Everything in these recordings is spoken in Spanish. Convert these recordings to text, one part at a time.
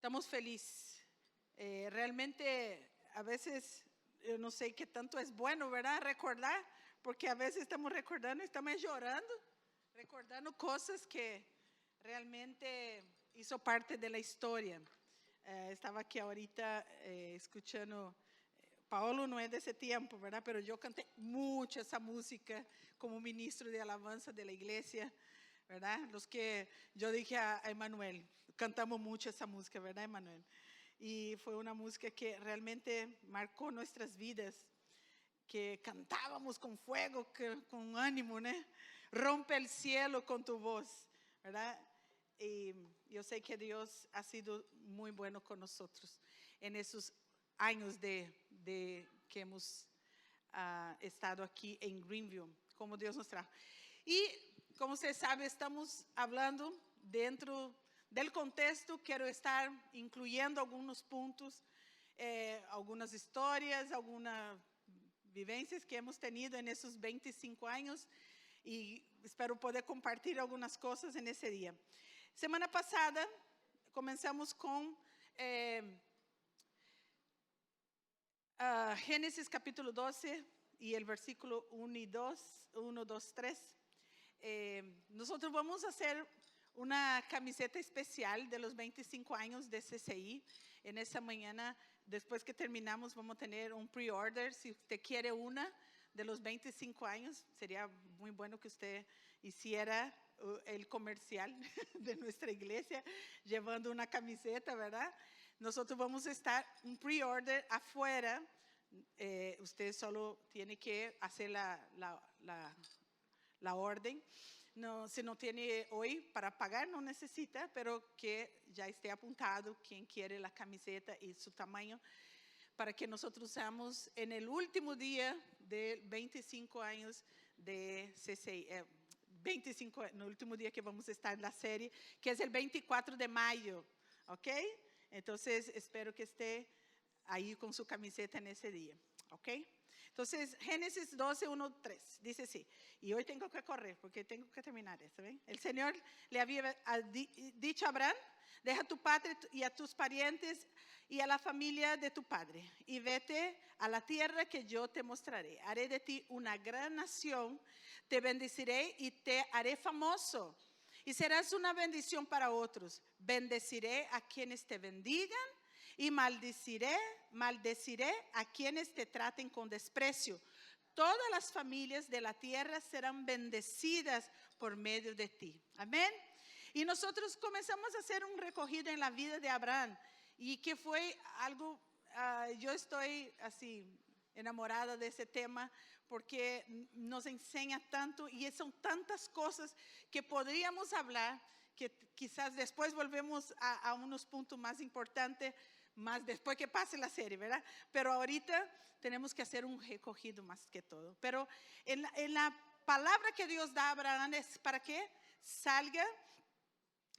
Estamos felices. Realmente a veces yo no sé qué tanto es bueno, ¿verdad? Recordar, porque a veces estamos recordando y estamos llorando, recordando cosas que realmente hizo parte de la historia. Estaba aquí ahorita escuchando, Paolo no es de ese tiempo, ¿verdad? Pero yo canté mucho esa música como ministro de alabanza de la iglesia, ¿verdad? Los que yo dije a Emanuel, cantamos mucho esa música, ¿verdad, Emanuel? Y fue una música que realmente marcó nuestras vidas, que cantábamos con fuego, con ánimo, ¿no? Rompe el cielo con tu voz, ¿verdad? Y yo sé que Dios ha sido muy bueno con nosotros en esos años de que hemos estado aquí en Greenville, como Dios nos trajo. Y como usted sabe, estamos hablando dentro del contexto, quiero estar incluyendo algunos puntos, algunas historias, algunas vivencias que hemos tenido en esos 25 años y espero poder compartir algunas cosas en ese día. Semana pasada comenzamos con Génesis capítulo 12 y el versículo 1 y 2, 1, 2, 3. Nosotros vamos a hacer una camiseta especial de los 25 años de CCI. En esta mañana, después que terminamos, vamos a tener un pre-order. Si usted quiere una de los 25 años, sería muy bueno que usted hiciera el comercial de nuestra iglesia, llevando una camiseta, ¿verdad? Nosotros vamos a estar un pre-order afuera. Usted solo tiene que hacer la orden. No, si no tiene hoy para pagar, no necesita, pero que ya esté apuntado quien quiere la camiseta y su tamaño, para que nosotros usamos en el último día de 25 años de CCI. 25, en el último día que vamos a estar en la serie, que es el 24 de mayo, ¿ok? Entonces, espero que esté ahí con su camiseta en ese día, ¿ok? Entonces, Génesis 12, 1, 3, dice así, y hoy tengo que correr porque tengo que terminar esto, ¿ven? El Señor le había dicho a Abraham, deja tu padre y a tus parientes y a la familia de tu padre, y vete a la tierra que yo te mostraré. Haré de ti una gran nación, te bendeciré y te haré famoso, y serás una bendición para otros. Bendeciré a quienes te bendigan, y maldeciré a quienes te traten con desprecio. Todas las familias de la tierra serán bendecidas por medio de ti. Amén. Y nosotros comenzamos a hacer un recogido en la vida de Abraham, y que fue algo, yo estoy así enamorada de ese tema, porque nos enseña tanto y son tantas cosas que podríamos hablar, que quizás después volvemos a unos puntos más importantes, más después que pase la serie, ¿verdad? Pero ahorita tenemos que hacer un recogido más que todo. Pero en la palabra que Dios da a Abraham es para que salga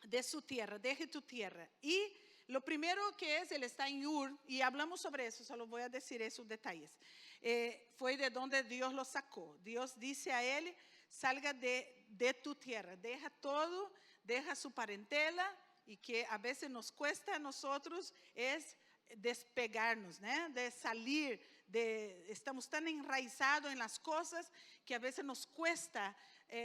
de su tierra, deje tu tierra. Y lo primero que es, él está en Ur, y hablamos sobre eso, solo voy a decir esos detalles. Fue de donde Dios lo sacó. Dios dice a él, salga de tu tierra, deja todo, deja su parentela, y que a veces nos cuesta a nosotros es despegarnos, ¿no? De salir, estamos tan enraizados en las cosas que a veces nos cuesta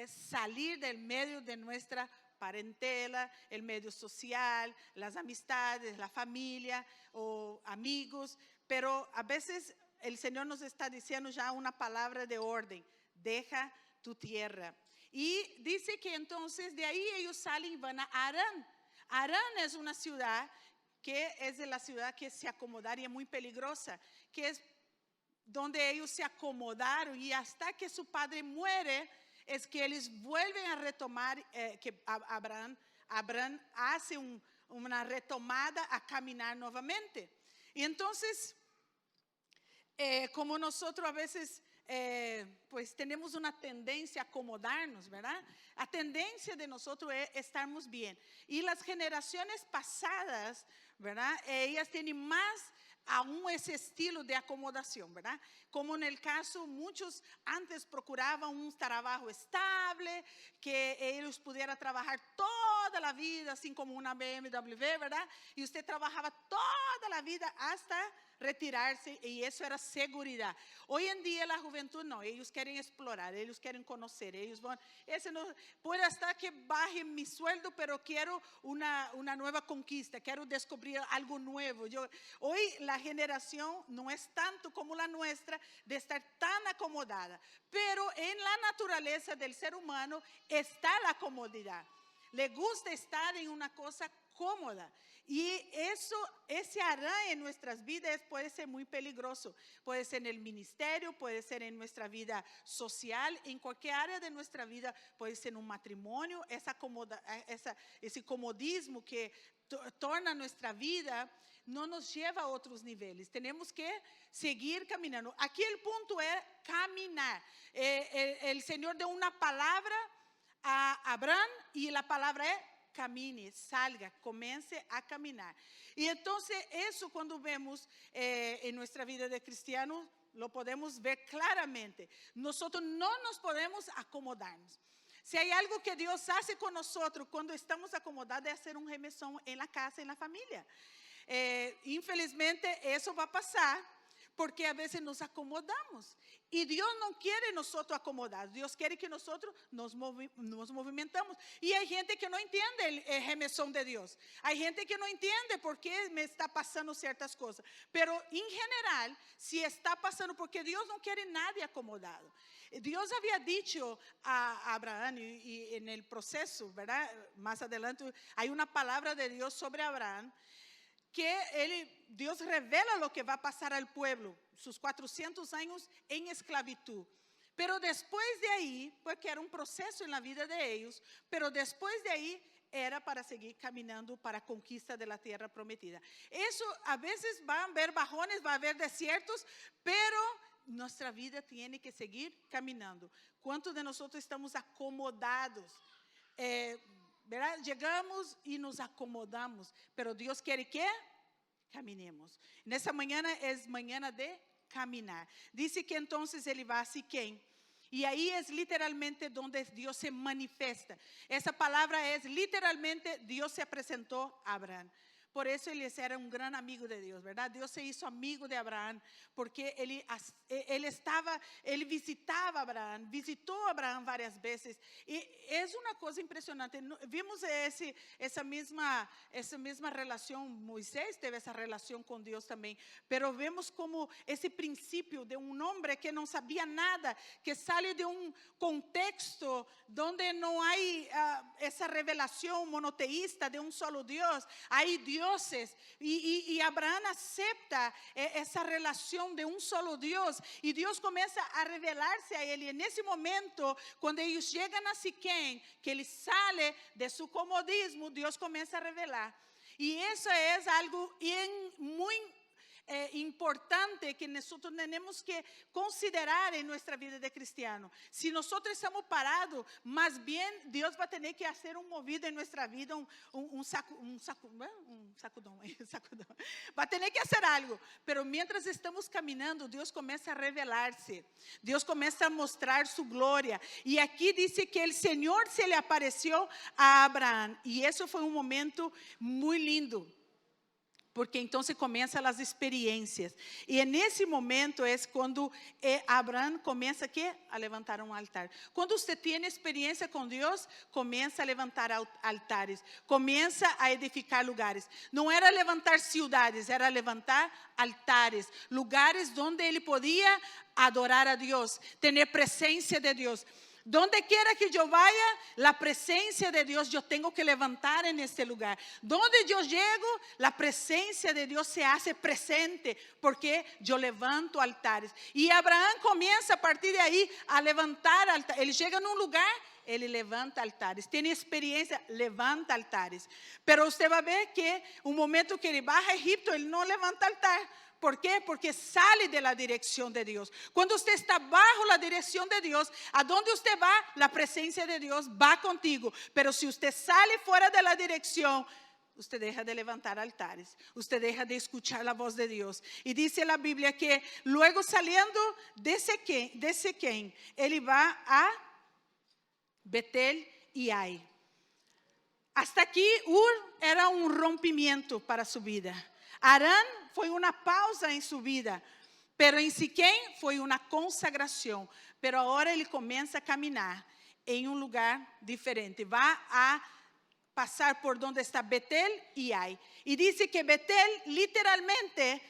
salir del medio de nuestra parentela, el medio social, las amistades, la familia o amigos, pero a veces el Señor nos está diciendo ya una palabra de orden: deja tu tierra. Y dice que entonces de ahí ellos salen y van a Harán. Harán es una ciudad que es de la ciudad que se acomodaría muy peligrosa, que es donde ellos se acomodaron, y hasta que su padre muere es que ellos vuelven a retomar, que Abraham hace una retomada a caminar nuevamente. Y entonces, como nosotros a veces pues tenemos una tendencia a acomodarnos, ¿verdad? La tendencia de nosotros es estarmos bien. Y las generaciones pasadas, ¿verdad? Ellas tienen más aún ese estilo de acomodación, ¿verdad? Como en el caso, muchos antes procuraban un trabajo estable, que ellos pudieran trabajar toda la vida, así como una BMW, ¿verdad? Y usted trabajaba toda la vida hasta retirarse y eso era seguridad. Hoy en día la juventud no, ellos quieren explorar, ellos quieren conocer, ellos van, ese no, puede hasta que baje mi sueldo, pero quiero una nueva conquista, quiero descubrir algo nuevo. Hoy la generación no es tanto como la nuestra de estar tan acomodada, pero en la naturaleza del ser humano está la comodidad. Le gusta estar en una cosa cómoda. Y ese hará en nuestras vidas puede ser muy peligroso. Puede ser en el ministerio, puede ser en nuestra vida social, en cualquier área de nuestra vida, puede ser en un matrimonio, ese comodismo que torna nuestra vida, no nos lleva a otros niveles. Tenemos que seguir caminando. Aquí el punto es caminar. El Señor dio una palabra a Abraham y la palabra es camine, salga, comience a caminar. Y entonces eso cuando vemos en nuestra vida de cristianos, lo podemos ver claramente. Nosotros no nos podemos acomodarnos. Si hay algo que Dios hace con nosotros cuando estamos acomodados es hacer un remesón en la casa, en la familia. Infelizmente eso va a pasar porque a veces nos acomodamos. Y Dios no quiere nosotros acomodados. Dios quiere que nosotros nos movimentamos. Y hay gente que no entiende el remesón de Dios. Hay gente que no entiende por qué me está pasando ciertas cosas. Pero en general, si está pasando, porque Dios no quiere nadie acomodado. Dios había dicho a Abraham, y en el proceso, ¿verdad? Más adelante, hay una palabra de Dios sobre Abraham, que Dios revela lo que va a pasar al pueblo, sus 400 años en esclavitud. Pero después de ahí, porque era un proceso en la vida de ellos, pero después de ahí era para seguir caminando para la conquista de la tierra prometida. Eso a veces va a haber bajones, va a haber desiertos, pero nuestra vida tiene que seguir caminando. ¿Cuántos de nosotros estamos acomodados? ¿Verdad? Llegamos y nos acomodamos, pero Dios quiere que caminemos. Nessa mañana es mañana de caminar. Dice que entonces Él va a Siquém. Y ahí es literalmente donde Dios se manifiesta. Esa palabra es literalmente Dios se presentó a Abraham. Por eso él era un gran amigo de Dios, ¿verdad? Dios se hizo amigo de Abraham porque él visitaba a Abraham, visitó a Abraham varias veces. Y es una cosa impresionante. Vimos esa misma relación, Moisés teve esa relación con Dios también. Pero vemos como ese principio de un hombre que no sabía nada, que sale de un contexto donde no hay esa revelación monoteísta de un solo Dios. Hay dioses y Abraham acepta esa relación de un solo Dios y Dios comienza a revelarse a él. Y en ese momento, cuando ellos llegan a Siquém, que él sale de su comodismo, Dios comienza a revelar. Y eso es algo muy importante que nosotros tenemos que considerar en nuestra vida de cristiano. Si nosotros estamos parados, más bien Dios va a tener que hacer un movido en nuestra vida, un sacudón. Va a tener que hacer algo. Pero mientras estamos caminando, Dios comienza a revelarse. Dios comienza a mostrar su gloria. Y aquí dice que el Señor se le apareció a Abraham. Y eso fue un momento muy lindo. Porque entonces comienzan las experiencias. Y en ese momento es cuando Abraham comienza a levantar un altar. Cuando usted tiene experiencia con Dios, comienza a levantar altares. Comienza a edificar lugares. No era levantar ciudades, era levantar altares. Lugares donde él podía adorar a Dios, tener presencia de Dios. Donde quiera que yo vaya, la presencia de Dios yo tengo que levantar en este lugar. Donde yo llego, la presencia de Dios se hace presente porque yo levanto altares. Y Abraham comienza a partir de ahí a levantar altares. Él llega en un lugar, él levanta altares. Tiene experiencia, levanta altares. Pero usted va a ver que un momento que él baja a Egipto, él no levanta altar. ¿Por qué? Porque sale de la dirección de Dios. Cuando usted está bajo la dirección de Dios, a donde usted va, la presencia de Dios va contigo. Pero si usted sale fuera de la dirección, usted deja de levantar altares, usted deja de escuchar la voz de Dios. Y dice la Biblia que luego saliendo de Siquem, él va a Betel y Ai. Hasta aquí Ur era un rompimiento para su vida. Harán fue una pausa en su vida, pero en Siquem fue una consagración. Pero ahora él comienza a caminar en un lugar diferente. Va a pasar por donde está Betel y Ai. Y dice que Betel literalmente,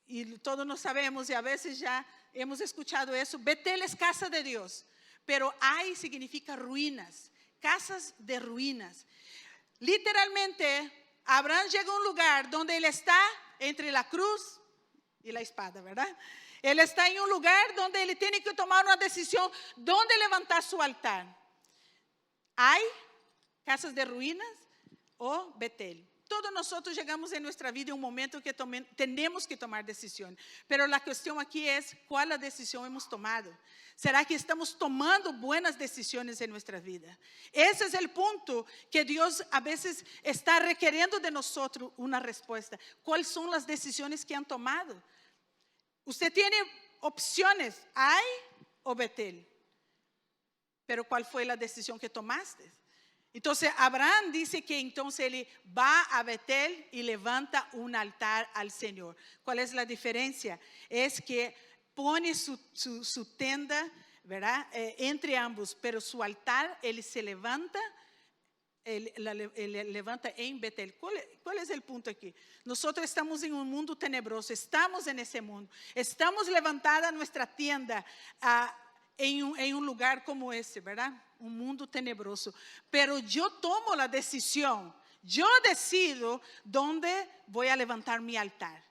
y todos nos sabemos y a veces ya hemos escuchado eso, Betel es casa de Dios, pero Ai significa ruinas, casas de ruinas. Literalmente, Abraham llega a un lugar donde él está entre la cruz y la espada, ¿verdad? Él está en un lugar donde él tiene que tomar una decisión, dónde levantar su altar. Ai, casas de ruinas o Betel. Todos nosotros llegamos en nuestra vida en un momento que tenemos que tomar decisión. Pero la cuestión aquí es, ¿cuál la decisión hemos tomado? ¿Será que estamos tomando buenas decisiones en nuestra vida? Ese es el punto que Dios a veces está requiriendo de nosotros una respuesta. ¿Cuáles son las decisiones que han tomado? Usted tiene opciones, Ai o Betel. Pero ¿cuál fue la decisión que tomaste? Entonces Abraham dice que entonces él va a Betel y levanta un altar al Señor. ¿Cuál es la diferencia? Es que pone su tenda, ¿verdad? Entre ambos, pero su altar él se levanta, él levanta en Betel. ¿Cuál es el punto aquí? Nosotros estamos en un mundo tenebroso, estamos en ese mundo, estamos levantada nuestra tienda en un lugar como ese, ¿verdad? Un mundo tenebroso. Pero yo tomo la decisión, yo decido dónde voy a levantar mi altar.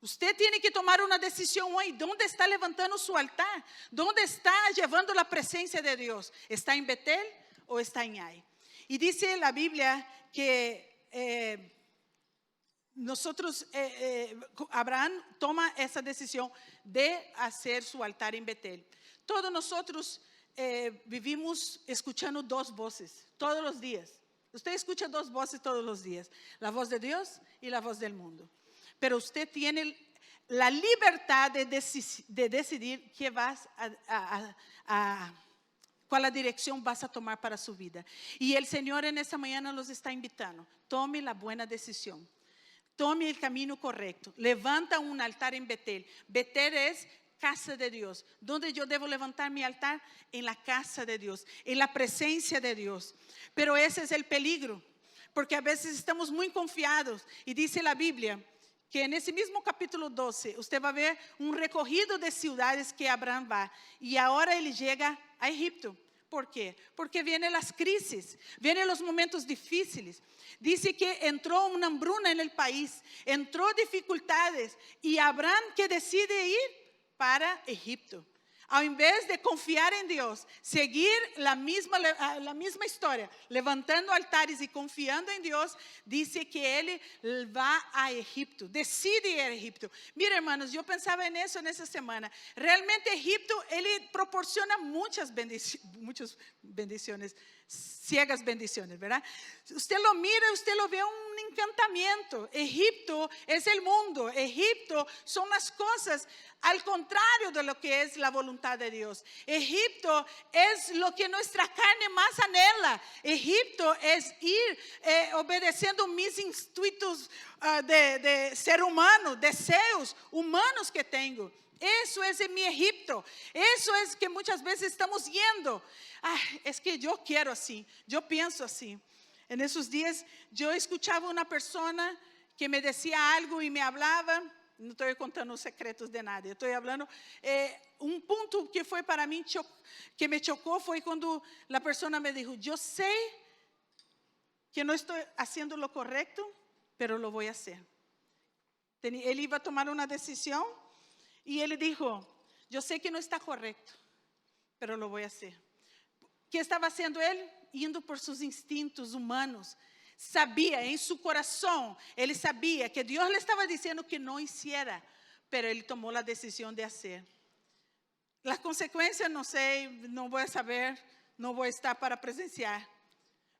Usted tiene que tomar una decisión hoy. ¿Dónde está levantando su altar? ¿Dónde está llevando la presencia de Dios? ¿Está en Betel o está en Ai? Y dice la Biblia que Abraham toma esa decisión de hacer su altar en Betel. Todos nosotros vivimos escuchando dos voces todos los días. Usted escucha dos voces todos los días, la voz de Dios y la voz del mundo. Pero usted tiene la libertad de decidir qué vas cuál la dirección vas a tomar para su vida. Y el Señor en esta mañana los está invitando. Tome la buena decisión. Tome el camino correcto. Levanta un altar en Betel. Betel es casa de Dios. ¿Dónde yo debo levantar mi altar? En la casa de Dios, en la presencia de Dios. Pero ese es el peligro, porque a veces estamos muy confiados. Y dice la Biblia que en ese mismo capítulo 12, usted va a ver un recogido de ciudades que Abraham va. Y ahora él llega a Egipto. ¿Por qué? Porque vienen las crisis, vienen los momentos difíciles. Dice que entró una hambruna en el país, entró dificultades. Y Abraham que decide ir para Egipto. En vez de confiar en Dios, seguir la misma historia, levantando altares y confiando en Dios, dice que él va a Egipto, decide ir a Egipto. Mira, hermanos, yo pensaba en eso en esa semana. Realmente Egipto, él proporciona muchas bendiciones, ciegas bendiciones, ¿verdad? Usted lo mira, usted lo ve un encantamiento. Egipto es el mundo, Egipto son las cosas al contrario de lo que es la voluntad de Dios. Egipto es lo que nuestra carne más anhela. Egipto es ir obedeciendo mis instintos de ser humano, deseos humanos que tengo. Eso es en mi Egipto. Eso es que muchas veces estamos yendo. Es que yo quiero así, yo pienso así. En esos días yo escuchaba una persona que me decía algo y me hablaba. No estoy contando secretos de nadie. Estoy hablando. Un punto que fue para mí que me chocó fue cuando la persona me dijo: yo sé que no estoy haciendo lo correcto, pero lo voy a hacer. Él iba a tomar una decisión y él dijo: yo sé que no está correcto, pero lo voy a hacer. ¿Qué estaba haciendo él? Yendo por sus instintos humanos. Sabía en su corazón, él sabía que Dios le estaba diciendo que no hiciera, pero él tomó la decisión de hacer. Las consecuencias no sé, no voy a saber, no voy a estar para presenciar,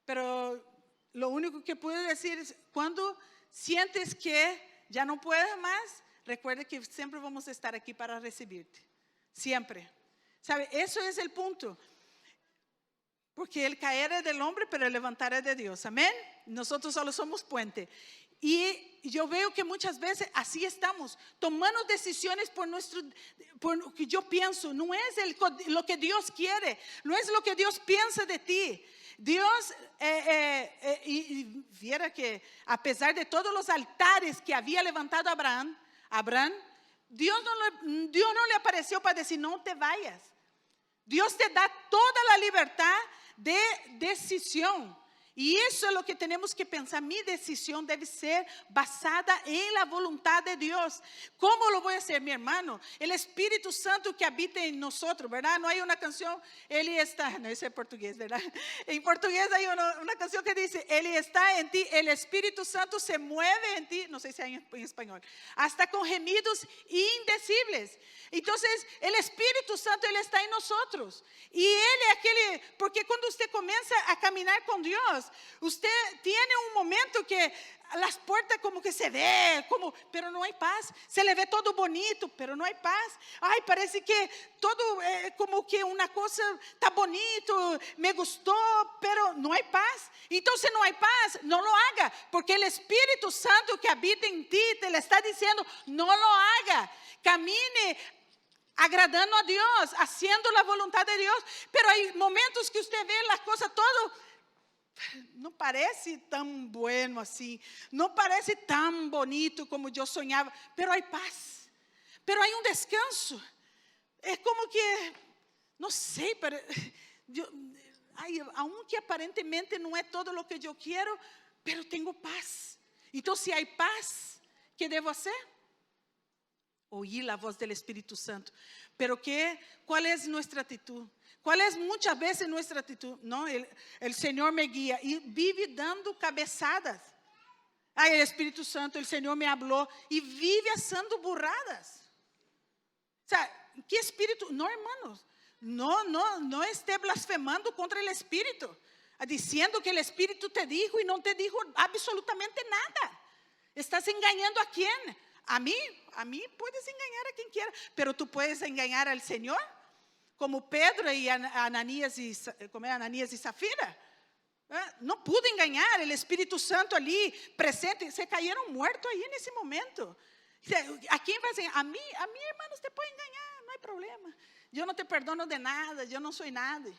pero lo único que puedo decir es, cuando sientes que ya no puedes más, recuerda que siempre vamos a estar aquí para recibirte. Siempre. ¿Sabe? Eso es el punto. Porque el caer es del hombre, pero el levantar es de Dios. Amén. Nosotros solo somos puente. Y yo veo que muchas veces así estamos, tomando decisiones por lo que yo pienso. No es lo que Dios quiere, no es lo que Dios piensa de ti. Dios, y viera que a pesar de todos los altares que había levantado Abraham, Dios no le apareció para decir no te vayas. Dios te da toda la libertad de decisión. Y eso es lo que tenemos que pensar. Mi decisión debe ser basada en la voluntad de Dios. ¿Cómo lo voy a hacer, mi hermano? El Espíritu Santo que habita en nosotros, ¿verdad? No hay una canción, Él está, no es en portugués, ¿verdad? En portugués hay una canción que dice, Él está en ti, el Espíritu Santo se mueve en ti, no sé si hay en español, hasta con gemidos indecibles. Entonces, el Espíritu Santo, Él está en nosotros. Y Él es aquele, porque cuando usted comienza a caminar con Dios, usted tiene un momento que las puertas como que se ve, pero no hay paz. Se le ve todo bonito, pero no hay paz. Ay, parece que todo como que una cosa está bonito, me gustó, pero no hay paz. Entonces no hay paz, no lo haga, porque el Espíritu Santo que habita en ti te le está diciendo, no lo haga. Camine agradando a Dios, haciendo la voluntad de Dios. Pero hay momentos que usted ve las cosas todo no parece tan bueno así, no parece tan bonito como yo soñaba, pero hay paz, pero hay un descanso. Es como que, no sé, pero aunque aparentemente no es todo lo que yo quiero, pero tengo paz. Entonces, si hay paz, ¿qué debo hacer? Oír la voz del Espíritu Santo. Pero ¿cuál es nuestra actitud? ¿Cuál es muchas veces nuestra actitud? No, el Señor me guía y vive dando cabezadas. Ay, el Espíritu Santo, el Señor me habló y vive haciendo burradas. O sea, ¿qué espíritu? No, hermanos, no esté blasfemando contra el Espíritu, diciendo que el Espíritu te dijo y no te dijo absolutamente nada. ¿Estás engañando a quién? A mí puedes engañar a quien quiera, pero tú puedes engañar al Señor, como Pedro y Ananías y Zafira. No pudo engañar, el Espíritu Santo allí presente, se cayeron muertos ahí en ese momento. ¿A quién vas a engañar? A mí, hermanos, te puede engañar, no hay problema. Yo no te perdono de nada, yo no soy nadie.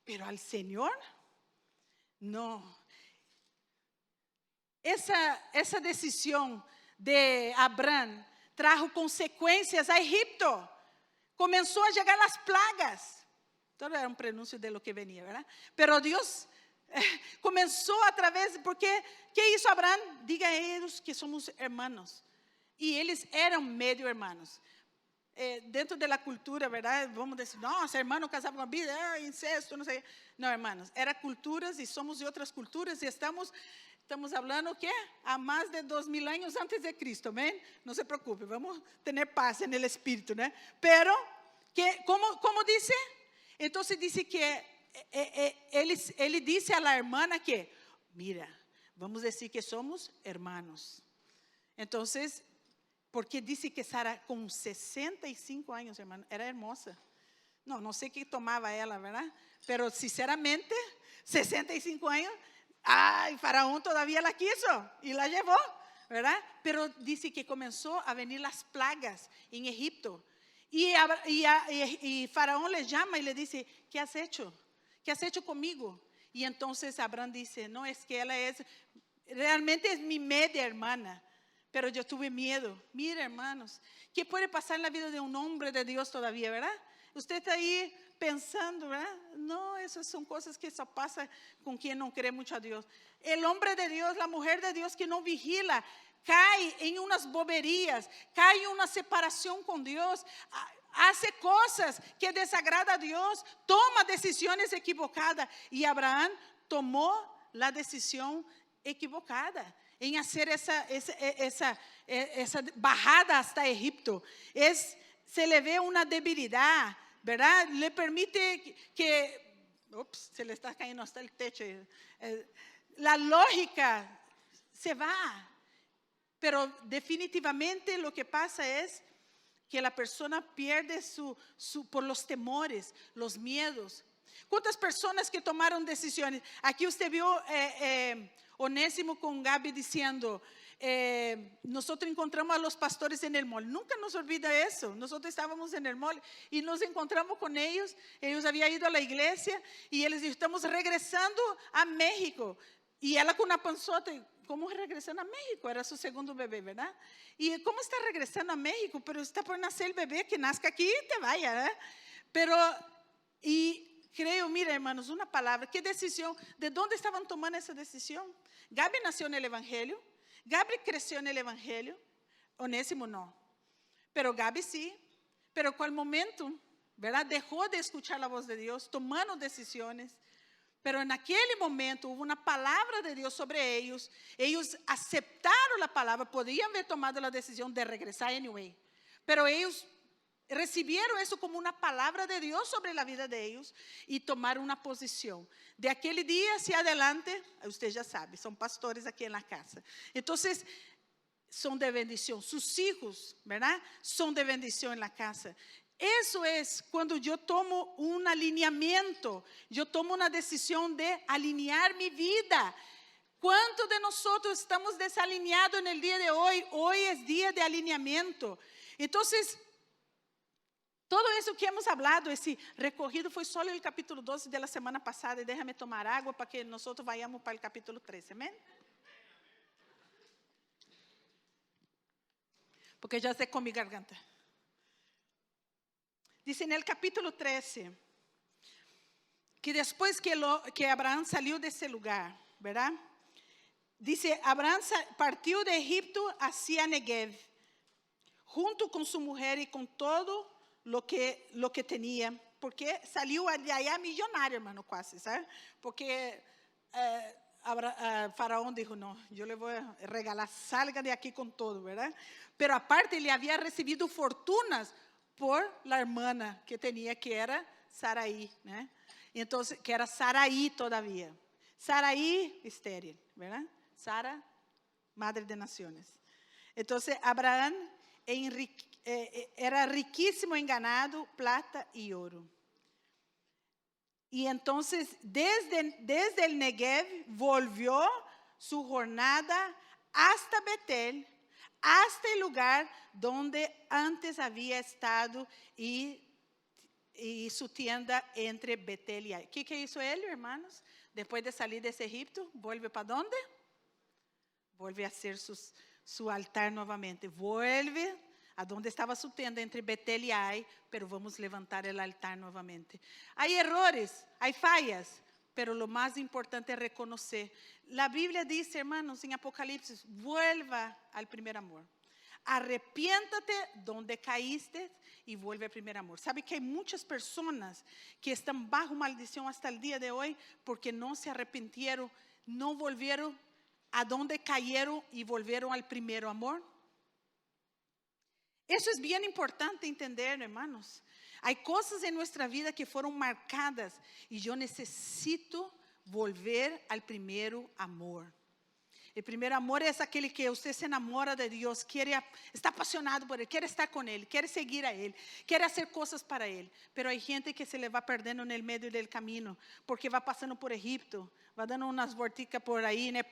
Pero al Señor, no. Esa decisión de Abraham trajo consecuencias a Egipto. Comenzó a llegar las plagas. Todo era un prenuncio de lo que venía, ¿verdad? Pero Dios comenzó a través, porque ¿qué hizo Abraham? Diga a ellos que somos hermanos. Y ellos eran medio hermanos. Dentro de la cultura, ¿verdad? Vamos decir, no, ser hermano casado con vida, incesto, no sé. No, hermanos, eran culturas y somos de otras culturas y estamos hablando que a más de 2000 años antes de Cristo, ¿ven? No se preocupe, vamos a tener paz en el espíritu, ¿no? Pero, ¿cómo dice? Entonces dice que él dice a la hermana que, mira, vamos a decir que somos hermanos. Entonces, porque dice que Sara con 65 años, hermano, era hermosa. No sé qué tomaba ella, ¿verdad? Pero sinceramente, 65 años, ay, Faraón todavía la quiso y la llevó, ¿verdad? Pero dice que comenzó a venir las plagas en Egipto. Y Faraón le llama y le dice, ¿qué has hecho? ¿Qué has hecho conmigo? Y entonces Abraham dice, no, es que realmente es mi media hermana. Pero yo tuve miedo. Mira, hermanos, ¿qué puede pasar en la vida de un hombre de Dios todavía, verdad? Usted está ahí pensando, ¿verdad? No, esas son cosas que eso pasa con quien no cree mucho a Dios. El hombre de Dios, la mujer de Dios que no vigila, cae en unas boberías, cae en una separación con Dios, hace cosas que desagrada a Dios, toma decisiones equivocadas. Y Abraham tomó la decisión equivocada en hacer esa bajada hasta Egipto. Se le ve una debilidad, ¿verdad? Le permite que, se le está cayendo hasta el techo. la lógica se va. Pero definitivamente lo que pasa es que la persona pierde por los temores, los miedos. ¿Cuántas personas que tomaron decisiones? Aquí usted vio Onésimo con Gaby diciendo, nosotros encontramos a los pastores en el mall. Nunca nos olvida eso. Nosotros estábamos en el mall y nos encontramos con ellos. Ellos habían ido a la iglesia y ellos dijeron, estamos regresando a México. Y ella con una panzota, ¿cómo regresando a México? Era su segundo bebé, ¿verdad? Y ¿cómo está regresando a México? Pero está por nacer el bebé, que nazca aquí y te vaya, ¿verdad? Pero, y creo, mira hermanos, una palabra, ¿qué decisión? ¿De dónde estaban tomando esa decisión? Gaby nació en el Evangelio, Gaby creció en el Evangelio, Onésimo no, pero Gaby sí, pero ¿cuál momento? ¿Verdad? Dejó de escuchar la voz de Dios, tomando decisiones. Pero en aquel momento hubo una palabra de Dios sobre ellos. Ellos aceptaron la palabra, podían haber tomado la decisión de regresar anyway. Pero ellos recibieron eso como una palabra de Dios sobre la vida de ellos y tomaron una posición. De aquel día hacia adelante, usted ya sabe, son pastores aquí en la casa. Entonces, son de bendición. Sus hijos, ¿verdad? Son de bendición en la casa. Eso es cuando yo tomo un alineamiento, yo tomo una decisión de alinear mi vida. ¿Cuántos de nosotros estamos desalineados en el día de hoy? Hoy es día de alineamiento. Entonces, todo eso que hemos hablado, esse recorrido foi só o capítulo 12 da semana passada. E déjame tomar água para que nós vayamos para o capítulo 13, amém? Porque já secou minha garganta. Dice en el capítulo 13 que después que Abraham salió de ese lugar, ¿verdad? Dice, Abraham partió de Egipto hacia Negev, junto con su mujer y con todo lo que tenía, porque salió de allá millonario, hermano, casi, ¿sabes? Porque Faraón dijo, no, yo le voy a regalar, salga de aquí con todo, ¿verdad? Pero aparte, le había recibido fortunas por la hermana que tenía, que era Sarai, ¿eh? Y entonces, que era Sarai todavía. Sarai estéril, ¿verdad? Sara, madre de naciones. Entonces, Abraham era riquísimo en ganado, plata y oro. Y entonces, desde el Negev, volvió su jornada hasta Betel, hasta el lugar donde antes había estado y su tienda entre Betel y Ai. ¿Qué hizo él, hermanos? Después de salir de ese Egipto, ¿vuelve para dónde? Vuelve a hacer su altar nuevamente. Vuelve a donde estaba su tienda entre Betel y Ai, pero vamos a levantar el altar nuevamente. Hay errores, hay fallas, pero lo más importante es reconocer. La Biblia dice, hermanos, en Apocalipsis, vuelva al primer amor. Arrepiéntate donde caíste y vuelve al primer amor. ¿Sabe que hay muchas personas que están bajo maldición hasta el día de hoy porque no se arrepintieron, no volvieron a donde cayeron y volvieron al primer amor? Eso es bien importante entender, hermanos. Hay cosas en nuestra vida que fueron marcadas y yo necesito volver al primer amor. El primer amor es aquel que usted se enamora de Dios, está apasionado por Él, quiere estar con Él, quiere seguir a Él, quiere hacer cosas para Él. Pero hay gente que se le va perdiendo en el medio del camino, porque va pasando por Egipto, va dando unas vuelticas por ahí, ¿no?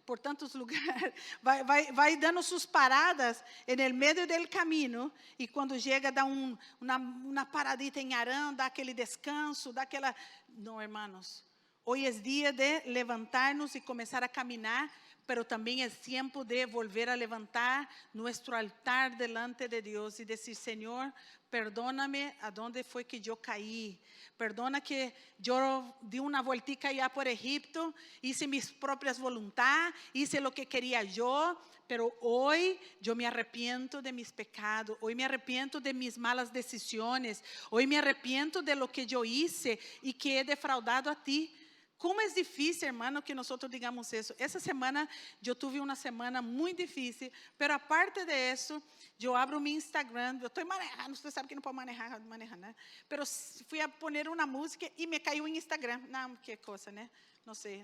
por tantos lugares, va dando sus paradas en el medio del camino, y cuando llega da una paradita en Arán, da aquele descanso, da aquela... No, hermanos, hoy es día de levantarnos y comenzar a caminar, pero también es tiempo de volver a levantar nuestro altar delante de Dios y decir, Señor, perdóname a dónde fue que yo caí. Perdona que yo di una vueltica allá por Egipto, hice mis propias voluntades, hice lo que quería yo, pero hoy yo me arrepiento de mis pecados, hoy me arrepiento de mis malas decisiones, hoy me arrepiento de lo que yo hice y que he defraudado a ti. Como é difícil, hermano, que nós digamos isso. Essa semana, eu tive uma semana muito difícil, mas aparte de isso, eu abro meu Instagram, eu estou manejando, você sabe que não pode manejar, né? Mas fui a poner uma música e me caiu em Instagram. Não, que coisa, né? no sé,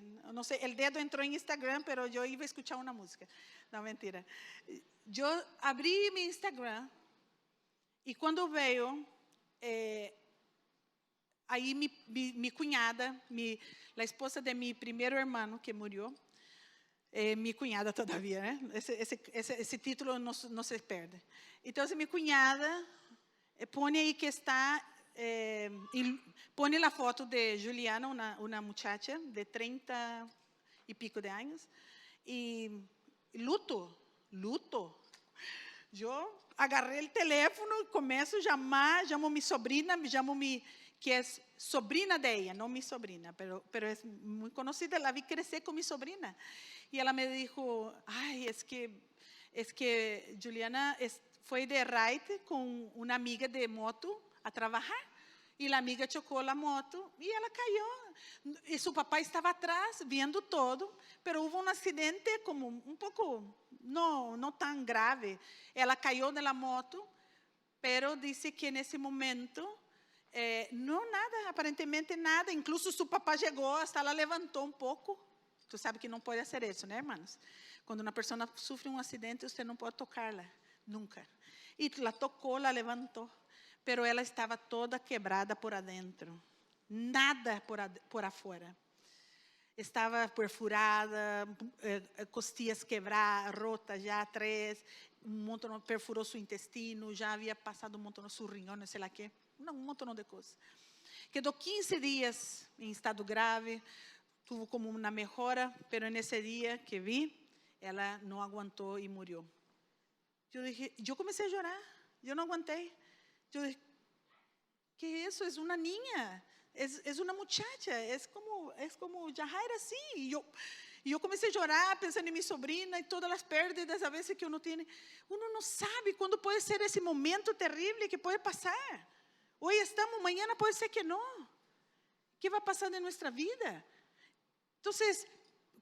el dedo entró en Instagram, pero yo iba a escuchar una música. No, mentira. Yo abrí mi Instagram y cuando veo, ahí mi cuñada, la esposa de mi primer hermano que murió, mi cuñada todavía, né? Esse título não se perde. Então, minha cunhada põe aí que está, põe a foto de Juliana, uma muchacha de 30 e pico de anos, e luto. Eu agarrei o telefone, começo a chamar, chamo minha sobrina, que é sobrina de ella, não minha sobrina, pero é muito conhecida, la vi crescer com minha sobrina. E ela me dijo, ay, es que Juliana foi de ride com uma amiga de moto a trabalhar. E a amiga chocou a moto e ela caiu. E seu papai estava atrás, vendo todo, pero houve um acidente como um pouco, não tão grave. Ela caiu da moto, pero disse que nesse momento, não nada, aparentemente nada. Incluso seu papai chegou, hasta ela levantou um pouco. Tu sabe que não pode fazer isso, né, irmãos? Quando uma pessoa sofre um acidente, você não pode tocá-la, nunca. E la tocou, la levantou. Pero ela estava toda quebrada por adentro, nada por afuera. Estava perfurada, costillas quebradas, rotas já 3, um montão perfurou seu intestino, já havia passado um montão no seu riñón, sei lá quê, um montão de coisas. Quedou 15 dias em estado grave, tuvo como uma melhora, pero nesse dia que vi, ela não aguentou e morreu. Eu comecei a chorar, eu não aguentei. Yo dije, ¿qué es eso? Es una niña, es una muchacha, es como Yajaira, sí. Y yo comencé a llorar pensando en mi sobrina y todas las pérdidas a veces que uno tiene. Uno no sabe cuándo puede ser ese momento terrible que puede pasar. Hoy estamos, mañana puede ser que no. ¿Qué va a pasar en nuestra vida? Entonces,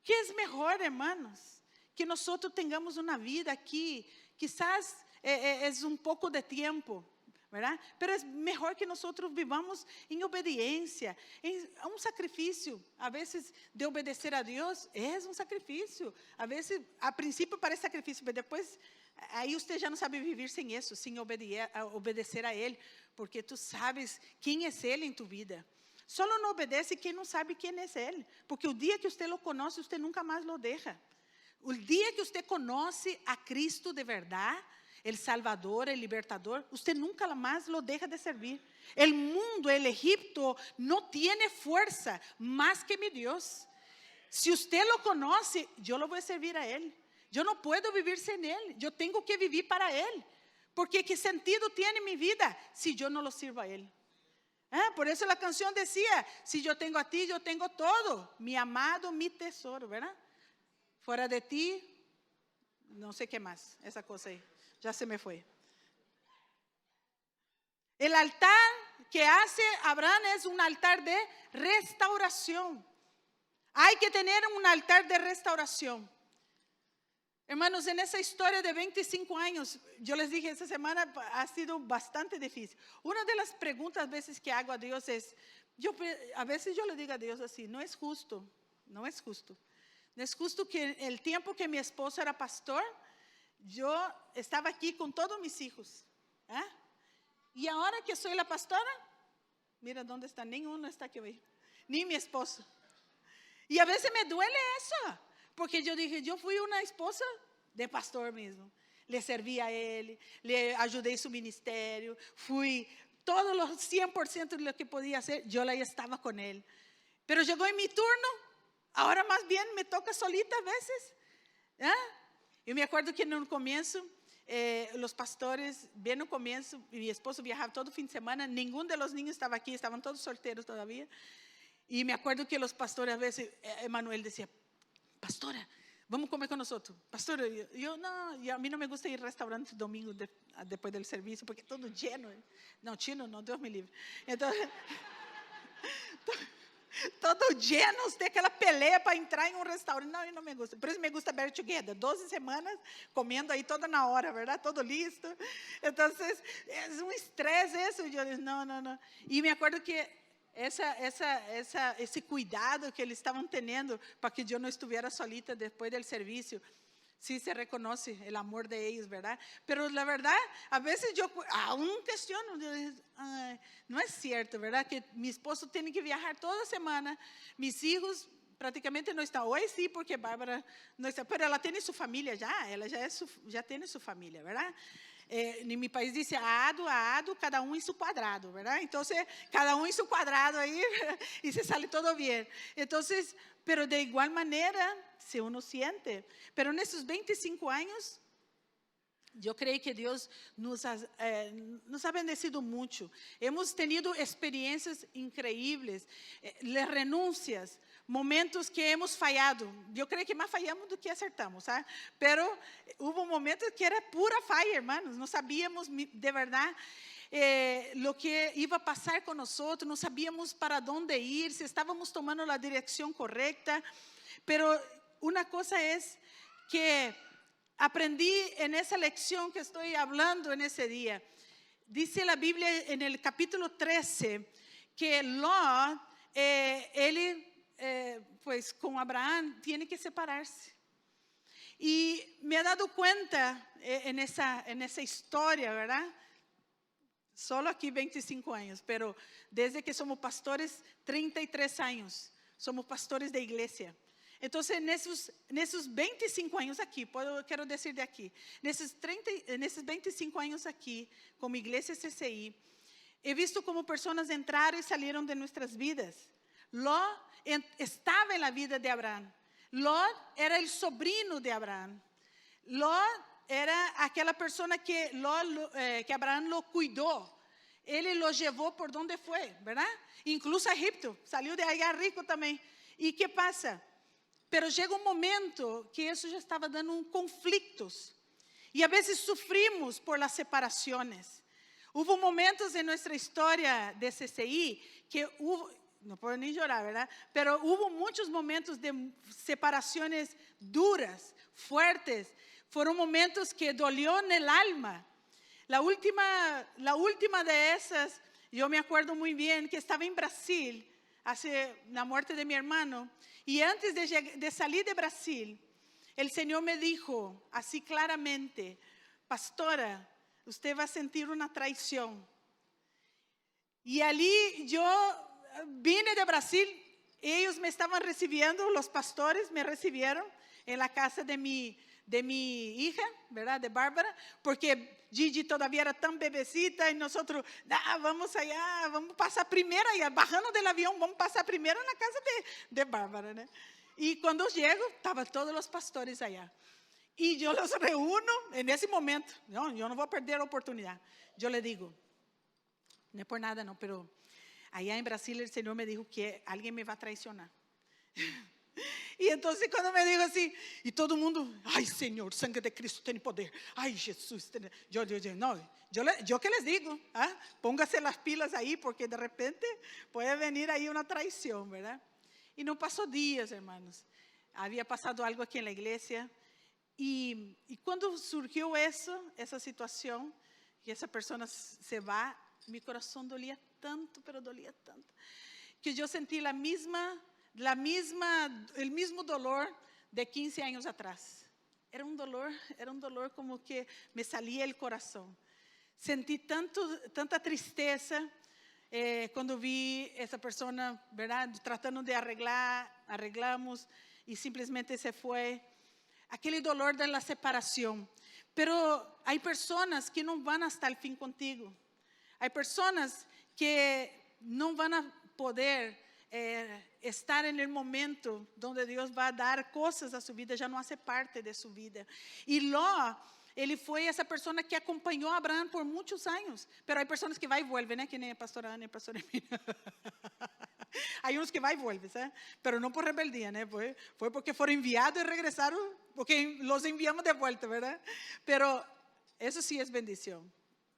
¿qué es mejor, hermanos? Que nosotros tengamos una vida aquí, quizás es un poco de tiempo, ¿verdad? Pero es mejor que nosotros vivamos en obediencia, en un sacrificio. A veces de obedecer a Dios es un sacrificio. A veces, a principio parece sacrificio, pero después, ahí usted ya no sabe vivir sin eso, sin obedecer a Él, porque tú sabes quién es Él en tu vida. Solo no obedece quien no sabe quién es Él, porque el día que usted lo conoce, usted nunca más lo deja. El día que usted conoce a Cristo de verdad, el Salvador, el Libertador, usted nunca más lo deja de servir. El mundo, el Egipto, no tiene fuerza más que mi Dios. Si usted lo conoce, yo lo voy a servir a Él. Yo no puedo vivir sin Él. Yo tengo que vivir para Él. Porque ¿qué sentido tiene mi vida si yo no lo sirvo a Él? Por eso la canción decía, si yo tengo a ti, yo tengo todo. Mi amado, mi tesoro, ¿verdad? Fuera de ti, no sé qué más, esa cosa ahí. Ya se me fue. El altar que hace Abraham es un altar de restauración. Hay que tener un altar de restauración. Hermanos, en esa historia de 25 años, yo les dije, esta semana ha sido bastante difícil. Una de las preguntas a veces que hago a Dios es, a veces yo le digo a Dios así, no es justo. No es justo que el tiempo que mi esposo era pastor, yo estaba aquí con todos mis hijos. Y ahora que soy la pastora, mira dónde está, ninguno está aquí hoy, ni mi esposo. Y a veces me duele eso, porque yo dije, yo fui una esposa de pastor mismo. Le serví a él, le ayudé en su ministerio, fui todos los 100% de lo que podía hacer, yo la estaba con él. Pero llegó en mi turno, ahora más bien me toca solita a veces. Eu me acuerdo que no comienzo, los pastores, bien no comienzo, mi esposo viajaba todo fin de semana, ninguno de los niños estaba aquí, estaban todos solteros todavía. Y me acuerdo que los pastores a veces, Emanuel decía, pastora, vamos a comer con nosotros. Pastora, yo no, y a mí no me gusta ir a restaurantes domingo después del servicio, porque todo lleno. No, chino no, Dios me libre. Entonces, todo lleno, usted aquela pelea para entrar em restaurante. Não, não me gusta. Por isso me gusta ver together. 12 semanas comendo aí toda na hora, ¿verdad? Todo listo. Então, é um estresse isso. Eu disse, não. E me acordo que esse cuidado que eles estavam tendo para que eu não estivesse solita depois do serviço. Sí se reconoce el amor de ellos, ¿verdad? Pero la verdad, a veces yo aún cuestiono, no es cierto, ¿verdad? Que mi esposo tiene que viajar toda semana, mis hijos prácticamente no están. Hoy sí, porque Bárbara no está, pero ela tem sua família já, ela já tem sua família, ¿verdad? En mi país dice a ado, cada uno en su cuadrado, ¿verdad? Entonces, cada uno en su cuadrado ahí y se sale todo bien. Entonces, pero de igual manera, se uno siente. Pero en esos 25 años, yo creo que Dios nos ha bendecido mucho. Hemos tenido experiencias increíbles, renuncias, momentos que hemos fallado. Eu creio que mais fallamos do que acertamos, sabe? Pero hubo momentos que era pura falla, hermanos. Não sabíamos de verdade lo que iba a pasar con nosotros, no sabíamos para dónde ir, si estábamos tomando la dirección correcta. Pero una cosa es que aprendí en esa lección que estoy hablando en ese día. Dice la Biblia en el capítulo 13 que Lot, pues con Abraham tiene que separarse. Y me he dado cuenta en esa historia, ¿verdad? Solo aquí 25 años, pero desde que somos pastores, 33 años, somos pastores de iglesia. Entonces, en esos 25 años aquí, quiero decir de aquí, en esos 25 años aquí, como iglesia CCI, he visto como personas entraron y salieron de nuestras vidas. Lot estaba en la vida de Abraham. Lot era el sobrino de Abraham. Lot era aquela persona que Abraham lo cuidou. Ele lo llevou por donde foi, ¿verdad? Incluso a Egipto, saiu de allá rico também. E que passa? Pero chega momento que isso já estava dando conflitos. E a vezes sufrimos por las separações. Hubo momentos em nossa história de CCI que não posso nem chorar, ¿verdad? Pero hubo muitos momentos de separações duras, fuertes. Fueron momentos que dolió en el alma. La última de esas, yo me acuerdo muy bien que estaba en Brasil, hace la muerte de mi hermano, y antes de salir de Brasil, el Señor me dijo así claramente, pastora, usted va a sentir una traición. Y allí yo vine de Brasil, ellos me estaban recibiendo, los pastores me recibieron en la casa de mi hija, ¿verdad? De Bárbara, porque Gigi todavía era tan bebecita y nosotros, vamos allá, vamos pasar primero allá, bajando del avión, vamos pasar primero en la casa de Bárbara, ¿no? Y cuando llego, estaban todos los pastores allá. Y yo los reúno en ese momento. No, yo no voy a perder la oportunidad. Yo le digo, no es por nada, no, pero allá en Brasil el Señor me dijo que alguien me va a traicionar. Y entonces cuando me dijo así, y todo el mundo, ay Señor, sangre de Cristo tiene poder, ay Jesús, yo que les digo, póngase las pilas ahí porque de repente puede venir ahí una traición, ¿verdad? Y no pasó días, hermanos, había pasado algo aquí en la iglesia y cuando surgió esa situación, y esa persona se va, mi corazón dolía tanto, pero dolía tanto, que yo sentí el mismo dolor de 15 años atrás. Era un dolor como que me salía el corazón. Sentí tanta tristeza cuando vi esa persona, ¿verdad? Tratando de arreglamos y simplemente se fue. Aquel dolor de la separación. Pero hay personas que no van hasta el fin contigo. Hay personas que no van a poder estar en el momento donde Dios va a dar cosas a su vida, ya no hace parte de su vida. Y Lot, ele foi essa persona que acompanhou Abraham por muitos anos. Pero hay personas que vai e vuelve, né? Que nem a pastora Ana e a pastora Emília. Hay uns que vai e vuelve, ¿sabes? Pero no por rebeldía, né? Foi porque foram enviados e regresaram, porque los enviamos de vuelta, ¿verdad? Pero eso sí es bendición.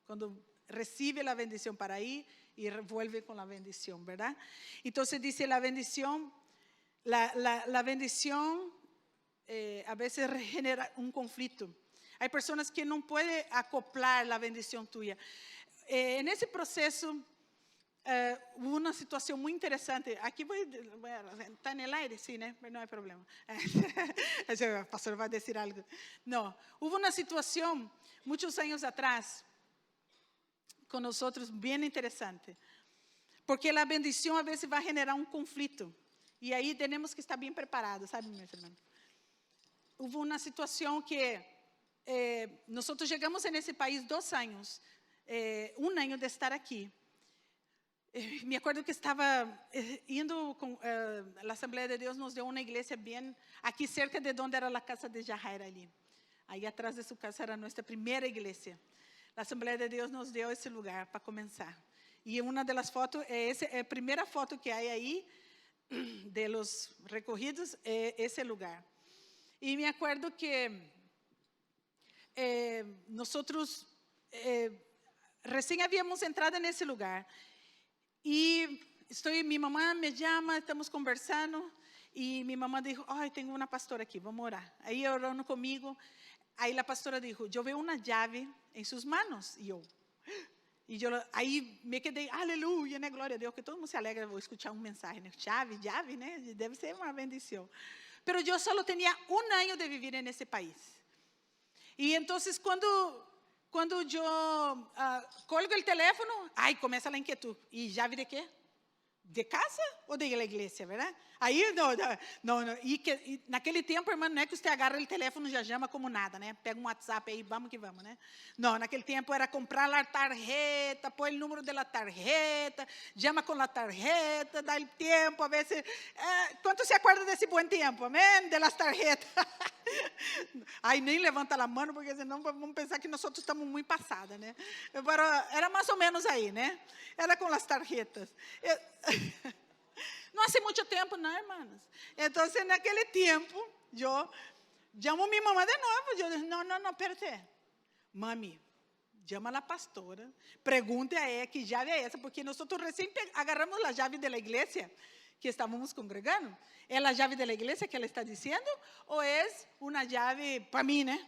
Cuando recibe la bendición para ir y vuelve con la bendición, ¿verdad? Entonces dice la bendición, la bendición a veces genera un conflicto. Hay personas que no pueden acoplar la bendición tuya. En ese proceso, hubo uma situação muito interessante. Aqui está no aire, sim, né? Mas não é problema. O pastor vai dizer algo. Não, houve uma situação, muitos anos atrás, com nós outros, bem interessante. Porque a bendição, a vezes, vai generar um conflito. E aí, temos que estar bem preparados, sabe, meus irmãos? Houve uma situação que nós chegamos nesse país 2 anos, 1 ano de estar aqui. Me acordo que estava indo com a Assembleia de Deus, nos deu uma igreja bem aqui cerca de onde era a casa de Jair ali. Aí atrás de sua casa era nossa primeira igreja. A Assembleia de Deus nos deu esse lugar para começar. E uma das fotos, a primeira foto que há aí, de los recorridos, é esse lugar. E me acordo que nós recém havíamos entrado nesse lugar. E minha mamãe me chama, estamos conversando, e minha mamãe disse, tenho uma pastora aqui, vamos orar. Aí orando comigo, aí a pastora disse, eu vejo uma chave em suas mãos. E eu aí me quedei, aleluia, né, glória a Deus, que todo mundo se alegra, vou escutar mensagem, né? Chave, né, deve ser uma bendição. Pero eu só tinha 1 ano de viver nesse país. E então, quando eu colgo o telefone, começa a inquietude. E chave de quê? De casa ou de igreja, verdade? Aí, não. E naquele tempo, irmão, não é que você agarra o telefone e já chama como nada, né? Pega um WhatsApp aí, vamos que vamos, né? Não, naquele tempo era comprar a tarjeta, põe o número da tarjeta, chama com a tarjeta, dá o tempo, a vezes... ¿Cuánto se acuerda desse bom tempo, amém? De las tarjetas. Aí nem levanta a mão, porque senão vamos pensar que nós estamos muito passadas, né? Era mais ou menos aí, né? Era com as tarjetas. Não há muito tempo, não, irmãos. Então, naquele tempo, eu chamo minha mamãe de novo. Eu digo, não, espérate. Mami, chama a pastora, pergunte a ela que chave é essa, porque nós recém agarramos a chave da igreja que estávamos congregando. ¿É a chave da igreja que ela está dizendo? Ou é uma chave para mim, né?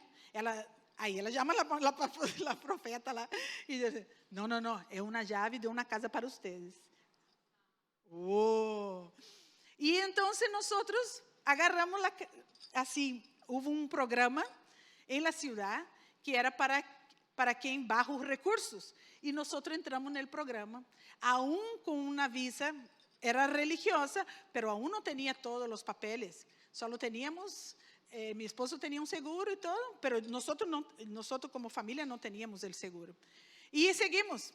Aí ela chama a profeta lá e diz, não, é uma chave de uma casa para vocês. E então nós agarramos assim, houve um programa em la ciudad que era para quem bajos recursos e nós entramos no programa, aún com uma visa, era religiosa, pero aún não tinha todos os papeles, só teníamos, meu esposo tinha um seguro e todo, pero nós como família não tínhamos o seguro. E seguimos.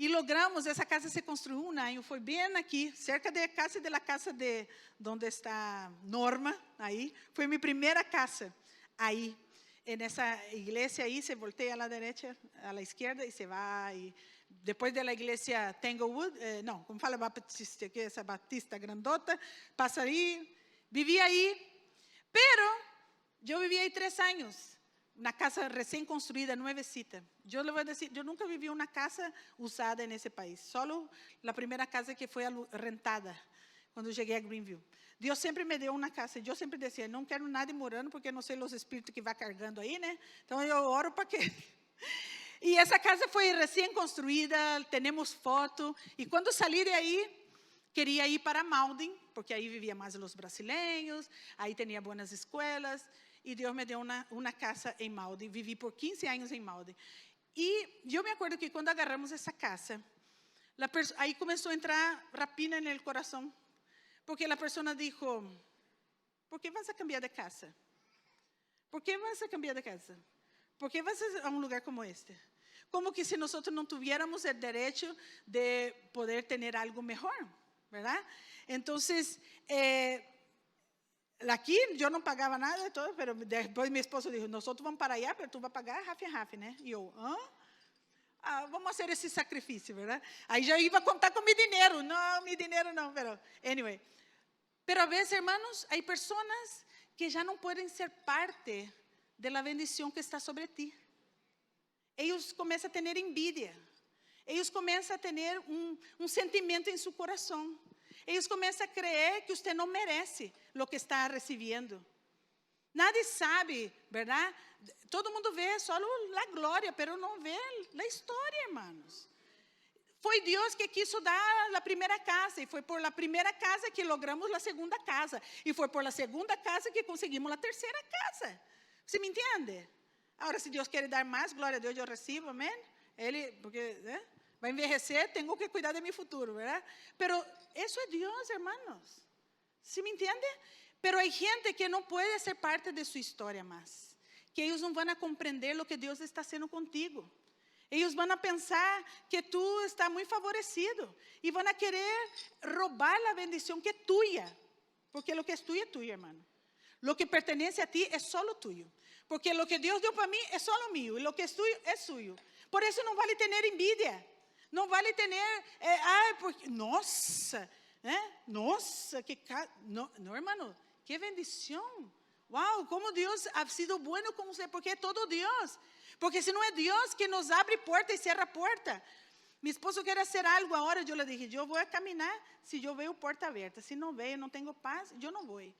E logramos, essa casa se construiu 1 ano, foi bem aqui, cerca da casa de onde está Norma, aí, foi minha primeira casa, aí, nessa igreja aí, se volteia à direita, à esquerda, e se vai, depois da igreja Tanglewood, não, como fala Batista, que é essa Batista grandota, passa aí, vivi aí, pero, eu vivi aí 3 anos, na casa recém-construída, nuevecita. Eu le vou dizer, eu nunca vivi uma casa usada nesse país. Só a primeira casa que foi rentada, quando cheguei a Greenville. Deus sempre me deu uma casa. Eu sempre dizia, não quero nada morando, porque não sei os espíritos que vai carregando aí, né? Então, eu oro para que... E essa casa foi recém-construída, temos foto. E quando saí de aí, queria ir para Malden, porque aí vivia mais os brasileiros, aí tinha boas escolas. E Deus me deu uma casa em Malden. Vivi por 15 anos em Malden. E eu me acordo que quando agarramos essa casa, aí começou a entrar rapina no coração. Porque a pessoa disse, ¿por que vas a cambiar de casa? ¿Por que vas a cambiar de casa? ¿Por que vas a um lugar como este? Como que se nós não tuviéramos o direito de poder ter algo melhor, ¿verdad? Então, aqui eu não pagava nada, todo, pero depois meu esposo disse, nós vamos para allá, pero tu vai pagar half, né? E eu, vamos fazer esse sacrifício, verdade? Aí já ia contar com meu dinheiro, não, pero anyway. Pero a vezes, hermanos, há pessoas que já não podem ser parte da bendição que está sobre ti. Eles começam a ter envidia. Eles começam a ter um sentimento em seu coração. Eles começam a crer que você não merece o que está recebendo. Nadie sabe, verdade? Todo mundo vê só a glória, mas não vê a história, irmãos. Foi Deus que quiso dar a primeira casa, e foi por la primeira casa que logramos a segunda casa, e foi por la segunda casa que conseguimos a terceira casa. Você me entende? Agora, se Deus quer dar mais, glória a Deus, eu recebo, amém? Ele, porque vai envelhecer, tenho que cuidar de meu futuro, verdade? Pero isso é Deus, hermanos. ¿Sí me entiende? Pero hay gente que no puede ser parte de su historia más. Que ellos no van a comprender lo que Dios está haciendo contigo. Ellos van a pensar que tú estás muy favorecido. Y van a querer robar la bendición que es tuya. Porque lo que es tuyo, hermano. Lo que pertenece a ti es solo tuyo. Porque lo que Dios dio para mí es solo mío. Y lo que es tuyo es suyo. Por eso no vale tener envidia. No vale tener, porque, nossa, nossa, no, hermano, qué bendición. Wow, como Dios ha sido bueno con usted, porque es todo Dios. Porque si no es Dios que nos abre puerta y cierra puerta. Mi esposo quiere hacer algo ahora, yo le dije, yo voy a caminar si yo veo puerta abierta. Si no veo, no tengo paz, yo no voy.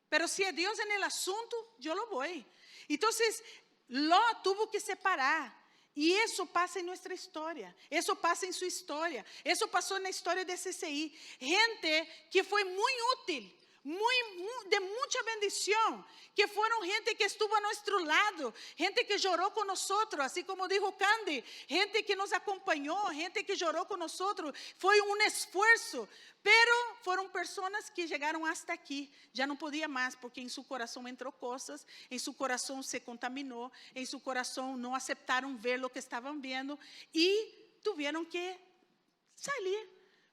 Pero si es Dios en el asunto, yo lo voy. Entonces, Lot tuvo que separar. E isso passa em nossa história, isso passa em sua história, isso passou na história de CCI. Gente que foi muito útil, de muita bendição, que foram gente que estuvo a nosso lado, gente que chorou com nós, assim como dijo Candy, gente que nos acompanhou, gente que chorou com nós. Foi um esforço, pero foram pessoas que chegaram hasta aqui, já não podia mais, porque em seu coração entrou coisas, em seu coração se contaminou, em seu coração não aceitaram ver o que estavam vendo e tiveram que sair.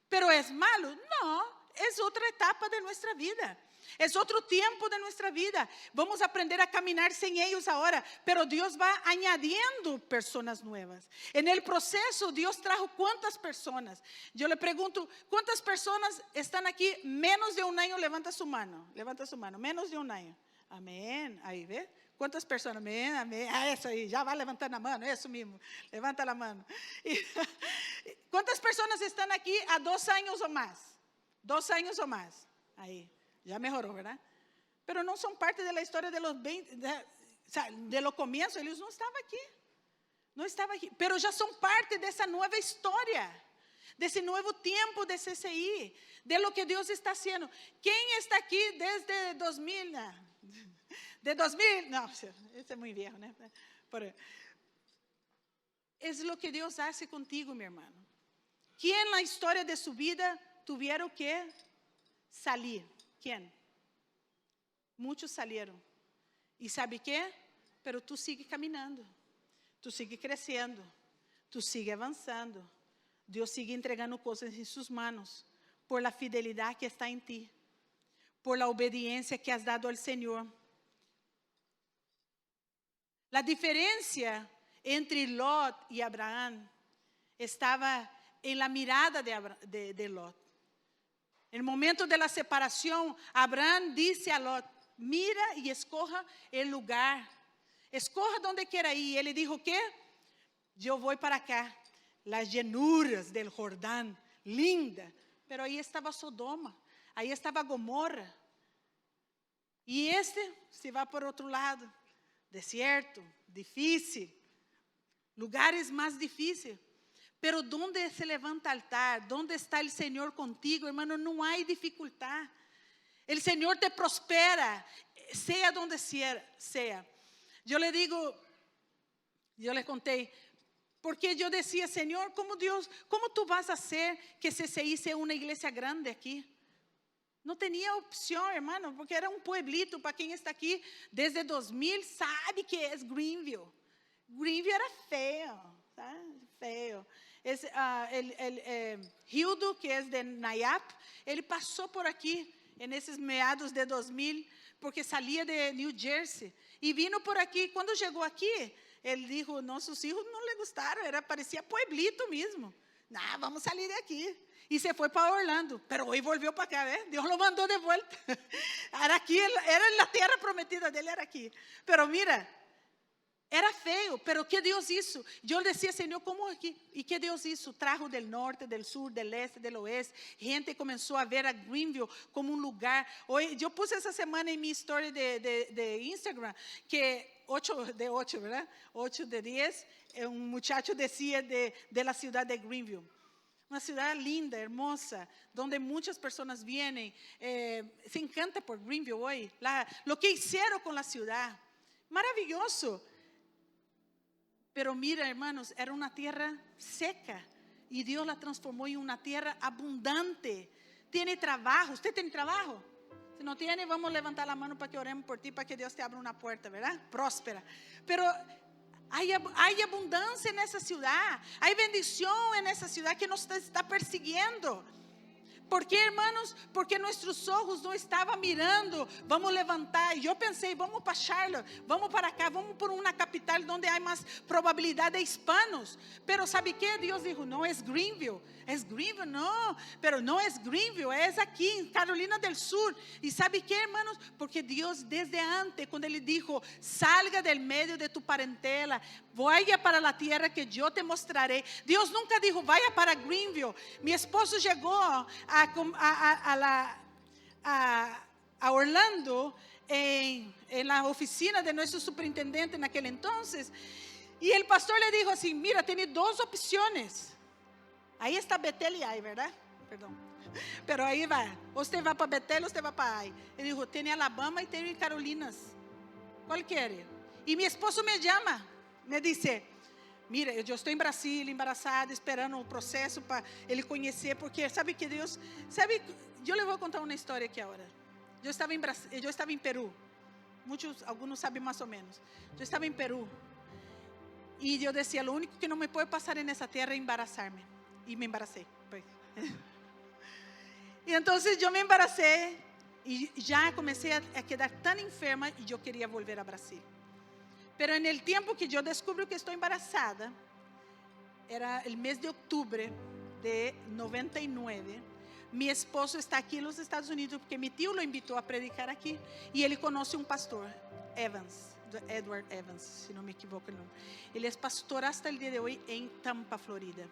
Pero é malo? Não. Es otra etapa de nuestra vida. Es otro tiempo de nuestra vida. Vamos a aprender a caminar sin ellos ahora. Pero Dios va añadiendo personas nuevas. En el proceso, Dios trajo ¿cuántas personas? Yo le pregunto, ¿cuántas personas están aquí menos de un año? Levanta su mano. Levanta su mano. Menos de un año. Amén. Ahí, ¿ve? ¿Cuántas personas? Amén, amén. Eso ahí. Ya va levantando la mano. Eso mismo. Levanta la mano. ¿Cuántas personas están aquí a 2 años o más? 2 años o más. Ahí, ya mejoró, ¿verdad? Pero no son parte de la historia de los 20, de los comienzos. Ellos no estaban aquí. No estaban aquí. Pero ya son parte de esa nueva historia. De ese nuevo tiempo de CCI. De lo que Dios está haciendo. ¿Quién está aquí desde 2000? De 2000. No, ese es muy viejo, ¿no? Pero es lo que Dios hace contigo, mi hermano. ¿Quién en la historia de su vida tuvieron que salir? ¿Quién? Muchos salieron. ¿Y sabe qué? Pero tú sigues caminando. Tú sigues creciendo. Tú sigues avanzando. Dios sigue entregando cosas en sus manos. Por la fidelidad que está en ti. Por la obediencia que has dado al Señor. La diferencia entre Lot y Abraham estaba en la mirada de Lot. En el momento de la separación, Abraham dice a Lot, mira y escoja el lugar. Escoja donde quiera ir. Ele dijo, ¿qué? Yo voy para acá. Las llanuras del Jordán, linda. Pero ahí estaba Sodoma, ahí estaba Gomorra. Y se va por otro lado. Desierto, difícil. Lugares más difíciles. Pero donde se levanta altar, donde está el Señor contigo, hermano, no hay dificultad. El Señor te prospera, sea donde sea. Yo le digo, yo les conté, porque yo decía, Señor, ¿cómo tú vas a hacer que CCI sea una iglesia grande aquí? No tenía opción, hermano, porque era un pueblito. Para quien está aquí desde 2000 sabe que es Greenville. Greenville era feo, ¿sabes? Feo. Hildo, que es de Nayap, ele passou por aqui, nesses meados de 2000, porque saía de New Jersey, e vino por aqui. Quando chegou aqui, ele disse, nossos filhos não lhe gostaram, parecia pueblito mesmo. Não, vamos sair daqui. E se foi para Orlando, pero hoje volviu para cá, ¿eh? Deus lo mandou de volta. Era aqui, era a terra prometida dele, era aqui. Pero mira, era feio, pero que Deus hizo? Eu decía, Senhor, como aqui? E que Deus hizo? Trajo del norte, del sur, del este, del oeste. Gente começou a ver a Greenville como um lugar. Hoy, eu puse essa semana em minha história de Instagram, que 8 de 8, ¿verdad? 8 de 10, um muchacho decía de la ciudad de Greenville. Una ciudad linda, hermosa, donde muchas personas vienen. Se encanta por Greenville hoy. Lo que hicieron con la ciudad. Maravilloso. Pero mira, hermanos, era una tierra seca. Y Dios la transformó en una tierra abundante. Tiene trabajo. ¿Usted tiene trabajo? Si no tiene, vamos a levantar la mano para que oremos por ti, para que Dios te abra una puerta, ¿verdad? Próspera. Pero hay abundancia en esa ciudad. Hay bendición en esa ciudad que nos está persiguiendo. ¿Por qué, hermanos? Porque nuestros ojos no estaban mirando. Vamos a levantar. Yo pensé, vamos para Charlotte, vamos para acá, vamos por una capital donde hay más probabilidad de hispanos. Pero ¿sabe qué? Dios dijo, no es Greenville. Es Greenville, no. Pero no es Greenville, es aquí en Carolina del Sur. ¿Y sabe qué, hermanos? Porque Dios desde antes, cuando Él dijo, salga del medio de tu parentela, vaya para la tierra que yo te mostraré. Dios nunca dijo, vaya para Greenville. Mi esposo llegó a Orlando en la oficina de nuestro superintendente en aquel entonces, y el pastor le dijo así, mira, tiene dos opciones. Ahí está Betel y Ai, ¿verdad? Perdón. Pero ahí va. Usted va para Betel, usted va para Ai. Él dijo, tiene Alabama y tiene Carolinas. ¿Cuál quiere? Y mi esposo me llama, me dice, mira, eu estou em Brasília, embaraçada, esperando o processo para ele conhecer, porque sabe que Deus, sabe, eu lhe vou contar uma história aqui agora. Eu estava em Peru, alguns sabem mais ou menos. Eu estava em Peru, e eu dizia, o único que não me pode passar nessa terra é embaraçar-me, e me embaracei. E então eu me embaracei, e já comecei a quedar tão enferma, e eu queria voltar a Brasília. Pero en el tiempo que yo descubro que estoy embarazada, era el mes de octubre de 99. Mi esposo está aquí en los Estados Unidos porque mi tío lo invitó a predicar aquí. Y él conoce un pastor, Edward Evans, si no me equivoco el nombre. Él es pastor hasta el día de hoy en Tampa, Florida.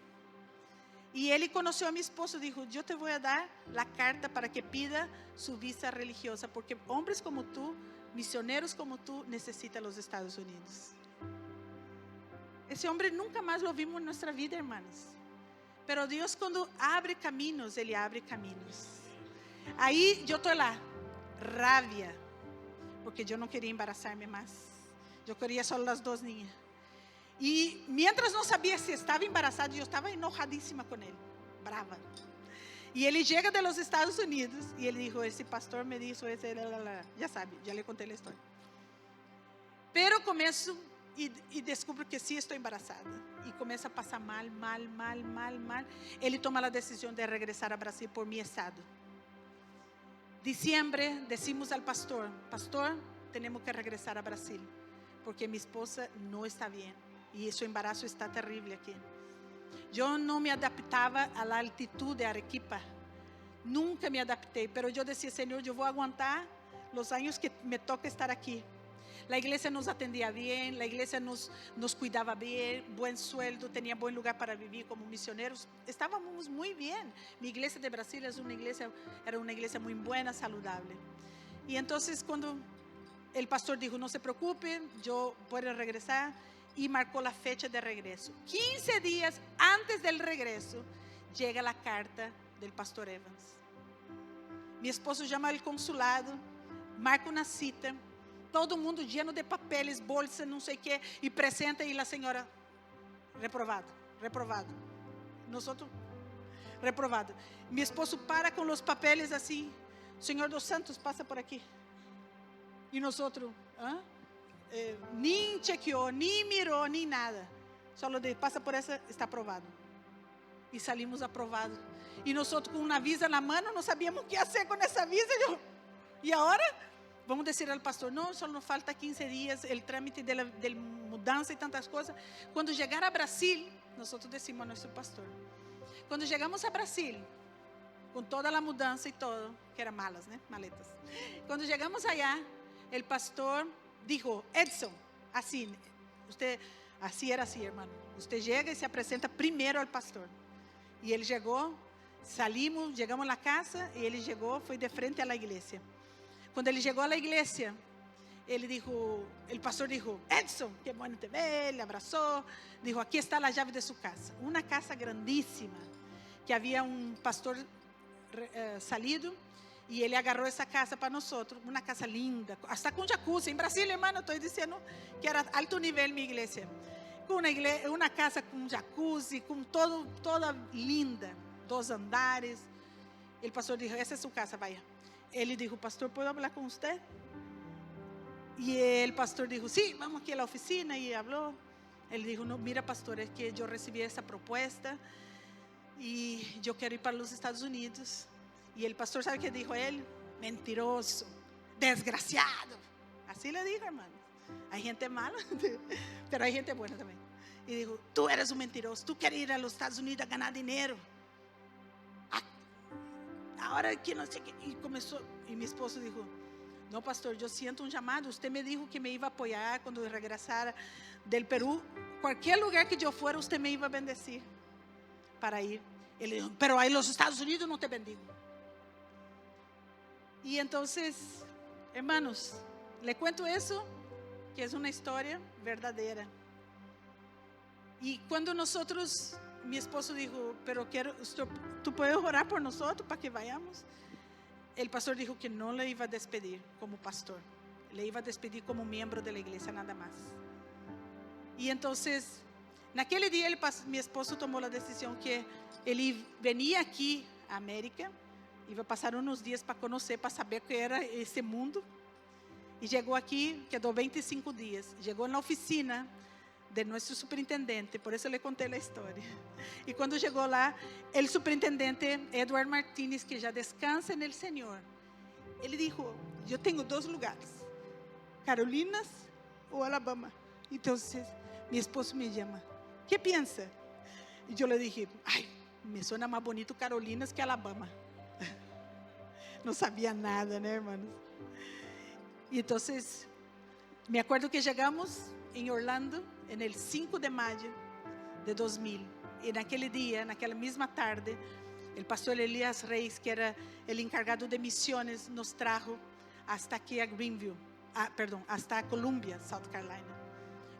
Y él conoció a mi esposo, dijo, yo te voy a dar la carta para que pida su visa religiosa, porque hombres como tú, misioneros como tú, necesitan los Estados Unidos. Ese hombre nunca más lo vimos en nuestra vida, hermanos. Pero Dios cuando abre caminos, Él abre caminos. Ahí yo estoy la rabia, porque yo no quería embarazarme más. Yo quería solo las dos niñas. Y mientras no sabía si estaba embarazada, yo estaba enojadísima con él, brava. Y él llega de los Estados Unidos y él dijo, ese pastor me dijo, ya sabe, ya le conté la historia. Pero comienzo y descubro que sí estoy embarazada. Y comienza a pasar mal. Él toma la decisión de regresar a Brasil por mi estado. Diciembre decimos al pastor, tenemos que regresar a Brasil, porque mi esposa no está bien. Y su embarazo está terrible aquí. Yo no me adaptaba a la altitud de Arequipa. Nunca me adapté. Pero yo decía, Señor, yo voy a aguantar los años que me toca estar aquí. La iglesia nos atendía bien. La iglesia nos cuidaba bien. Buen sueldo. Tenía buen lugar para vivir como misioneros. Estábamos muy bien. Mi iglesia de Brasil era una iglesia muy buena, saludable. Y entonces cuando el pastor dijo, no se preocupe, yo puedo regresar. Y marcó la fecha de regreso. 15 días antes del regreso, llega la carta del pastor Evans. Mi esposo llama al consulado, marca una cita, todo el mundo lleno de papeles, bolsa, no sé qué, y presenta y la señora, reprobado. Nosotros, reprobado. Mi esposo para con los papeles así, Señor dos Santos, pasa por aquí. Y nosotros, ni chequeó, ni miró, ni nada. Solo pasa por esa, está aprobado. Y salimos aprobados. Y nosotros con una visa en la mano no sabíamos qué hacer con esa visa. Y ahora vamos a decir al pastor, no, solo nos falta 15 días, el trámite de mudanza y tantas cosas. Cuando llegar a Brasil, nosotros decimos a nuestro pastor, cuando llegamos a Brasil, con toda la mudanza y todo, que eran malas, ¿no? Maletas. Cuando llegamos allá, el pastor dijo, Edson, así era así, hermano. Usted llega y se presenta primero al pastor. Y él llegó, llegamos a la casa y él llegó, fue de frente a la iglesia. Cuando él llegó a la iglesia, el pastor dijo, Edson, qué bueno te ver, le abrazó. Dijo, aquí está la llave de su casa. Una casa grandísima, que que havia pastor salido e ele agarrou essa casa para nós, uma casa linda, hasta com jacuzzi. Em Brasília, irmão, estou dizendo que era alto nível minha igreja. Com uma casa com jacuzzi, com toda linda, 2 andares. O pastor disse: essa é sua casa, vaya. Ele disse: pastor, ¿puedo falar com você? E o pastor disse: sí, vamos aqui à oficina. E falou. Ele disse: no, mira, pastor, é que eu recebi essa proposta e eu quero ir para os Estados Unidos. E o pastor, sabe o que disse a ele? Mentiroso, desgraciado. Assim le dijo, hermano. Hay gente mala, pero hay gente buena também. E dijo: tú eres un mentiroso, tú quieres ir a los Estados Unidos a ganar dinero. Agora que não sei o que. E começou, e meu esposo disse: não, pastor, eu sinto um chamado. Você me disse que me ia apoiar quando eu regressara del Peru. Qualquer lugar que eu for, você me ia bendecir para ir. Ele disse: pero aí nos Estados Unidos não te bendigo. E então, hermanos, le cuento isso, que é uma história verdadeira. E quando nós, mi esposo dijo: pero tú puedes orar por nosotros para que vayamos. El pastor dijo que no le iba a despedir como pastor, le iba a despedir como miembro de la iglesia nada más. Y entonces, naquele dia, mi esposo tomó la decisión que él venía aquí a América, iba a pasar unos días para conocer, para saber qué era ese mundo. Y llegó aquí, quedó 25 días, llegó en la oficina de nuestro superintendente, por eso le conté la historia. Y cuando llegó lá, el superintendente Edward Martínez, que ya descansa en el Señor, él dijo: yo tengo 2 lugares, Carolinas o Alabama. Entonces mi esposo me llama: ¿qué piensa? Y yo le dije: ay, me suena más bonito Carolinas que Alabama. No sabía nada, ¿no, hermanos? Y entonces me acuerdo que llegamos em Orlando en el 5 de mayo de 2000. E naquele dia, naquela mesma tarde, o pastor Elias Reis, que era o encargado de missões, nos trajo hasta aqui a Greenville, hasta a Columbia, South Carolina.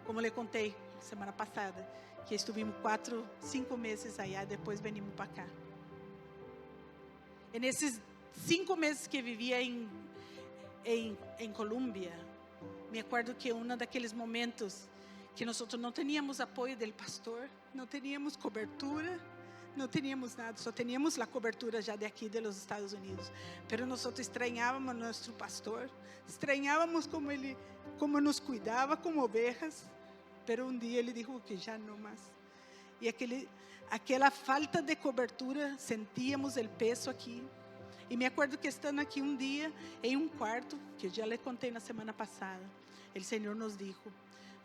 Como le contei semana passada, que estuvimos 4, 5 meses allá, depois venimos para cá. E nesses 5 meses que vivia em Columbia, me acuerdo que daqueles momentos que nós não tínhamos apoio do pastor, não tínhamos cobertura, não tínhamos nada, só tínhamos a cobertura já de aqui dos Estados Unidos. Pero nós estranhávamos nosso pastor, estranhávamos como nos cuidava como ovelhas. Pero um dia ele disse que já não mais. E aquela falta de cobertura, sentíamos o peso aqui. E me acuerdo que estando aqui um dia em um quarto, que eu já lhe contei na semana passada, o Senhor nos disse: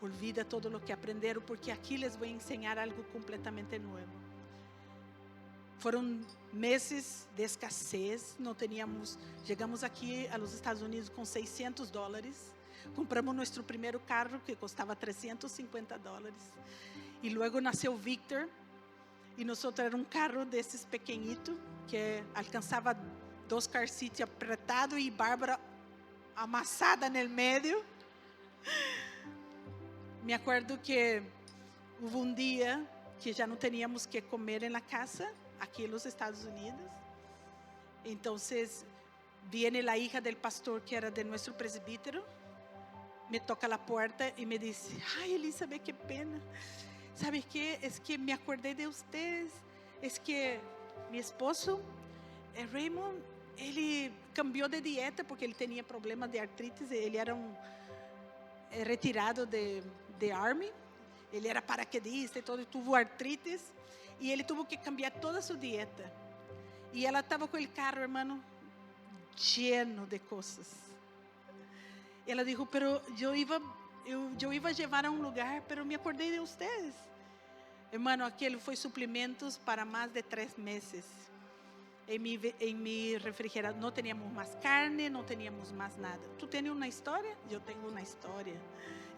olvida todo lo que aprenderam, porque aqui les vou ensinar algo completamente novo. Foram meses de escassez, não teníamos, chegamos aqui a los Estados Unidos com $600, compramos nosso primeiro carro que custava $350, e logo nasceu Victor, e nós era um carro desses pequenito, que alcançava 2 car seats apretado e Bárbara amassada no meio. Me acuerdo que houve um dia que já não teníamos que comer na casa, aqui nos Estados Unidos. Então, viene a hija del pastor, que era de nosso presbítero, me toca a porta e me diz: ai, Elizabeth, que pena. ¿Sabe qué? Es que me acordé de ustedes. Es que mi esposo, Raymond, ele cambiou de dieta porque ele tinha problemas de artrites. Ele era retirado de Army, ele era paraquedista e todo, e teve artrites, e ele teve que cambiar toda a sua dieta. E ela estava com o carro, hermano, lleno de coisas. Ela disse: pero eu iba a levar a um lugar, pero me acordei de ustedes. Hermano, aquele foi suplementos para mais de 3 meses. Em mi refrigerador não tínhamos mais carne, não tínhamos mais nada. Tu tens uma história? Eu tenho uma história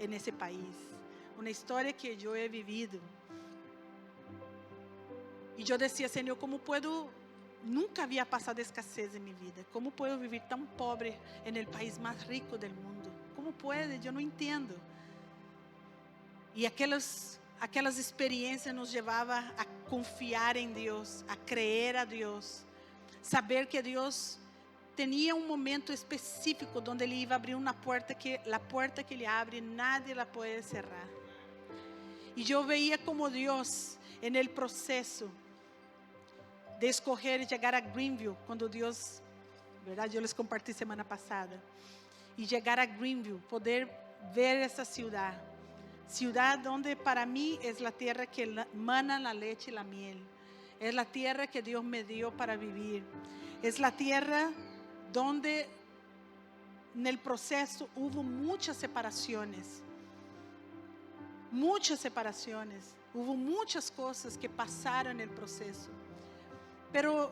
nesse país. Uma história que eu he vivido. E eu dizia: Senhor, como puedo? Nunca havia passado escassez em minha vida. Como puedo viver tão pobre no país mais rico do mundo? Como pode? Eu não entendo. E aquelas experiências nos levavam a confiar em Deus, a crer a Deus, saber que Deus tinha um momento específico onde Ele ia abrir uma porta que a porta que Ele abre nadie la pode cerrar. E eu veia como Deus, no processo de escolher chegar a Greenville, quando Deus, verdade, eu les comparti semana passada, e chegar a Greenville, poder ver essa cidade onde para mim é a terra que mana a leite e a miel, é a terra que Deus me deu para vivir, é a terra donde no processo houve muitas separações, houve muitas coisas que passaram no processo. Pero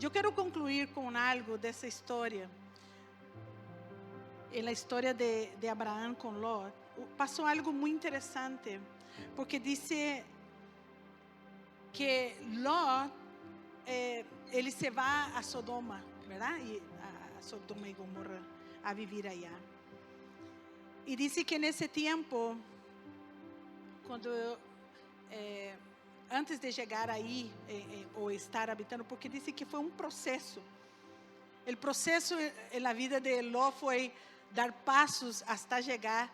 eu quero concluir com algo dessa história. Na história de Abraão com Lot, passou algo muito interessante, porque diz que Lot, ele se vai a Sodoma, verdade? E a Sodoma e Gomorra, a viver allá. E diz que nesse tempo, quando antes de chegar aí, ou estar habitando, porque disse que foi um processo. O processo na vida de Lot foi dar passos até chegar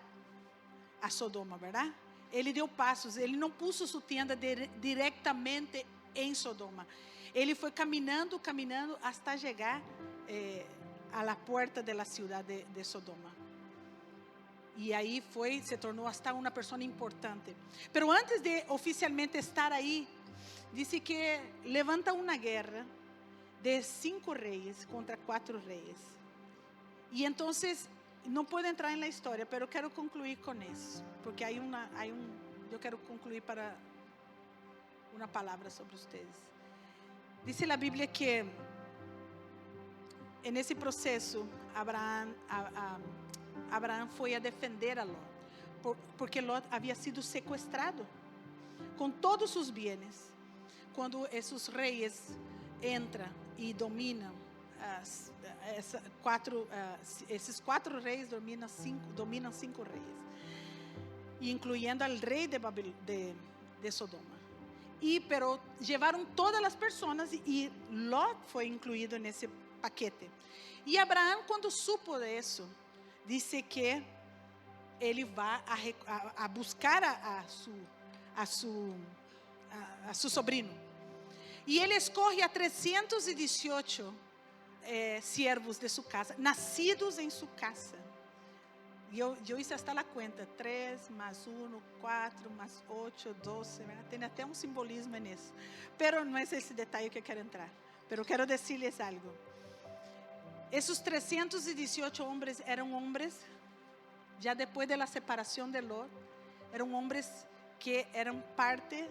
a Sodoma, verdade? Ele deu passos, ele não pôs sua tenda diretamente em Sodoma. Ele foi caminhando até chegar a la porta da cidade de Sodoma. E aí se tornou hasta uma pessoa importante. Pero antes de oficialmente estar aí, disse que levanta uma guerra de 5 reis contra 4 reis. E então, não posso entrar na história, pero quero concluir com isso, porque eu quero concluir para uma palavra sobre vocês. Diz a Bíblia que nesse processo Abraão foi a defender a Lot, porque Lot havia sido sequestrado com todos os bens. Quando esses reis entram e dominam, esses 4 reis dominam 5 reis, incluindo al rei de Sodoma. Pero levaram todas as pessoas e Lot foi incluído nesse paquete. E Abraão, quando supo disso, disse que ele vai a buscar a seu sobrinho. E ele escolhe a 318 siervos de sua casa, nascidos em sua casa. E eu hice hasta a conta: 3 mais 1, 4 mais 8, 12. Tem até um simbolismo nisso. Pero não é esse detalhe que eu quero entrar. Pero quero dizer-lhes algo. Esses 318 homens eram homens, já depois da separação de Lot, eram homens que eram parte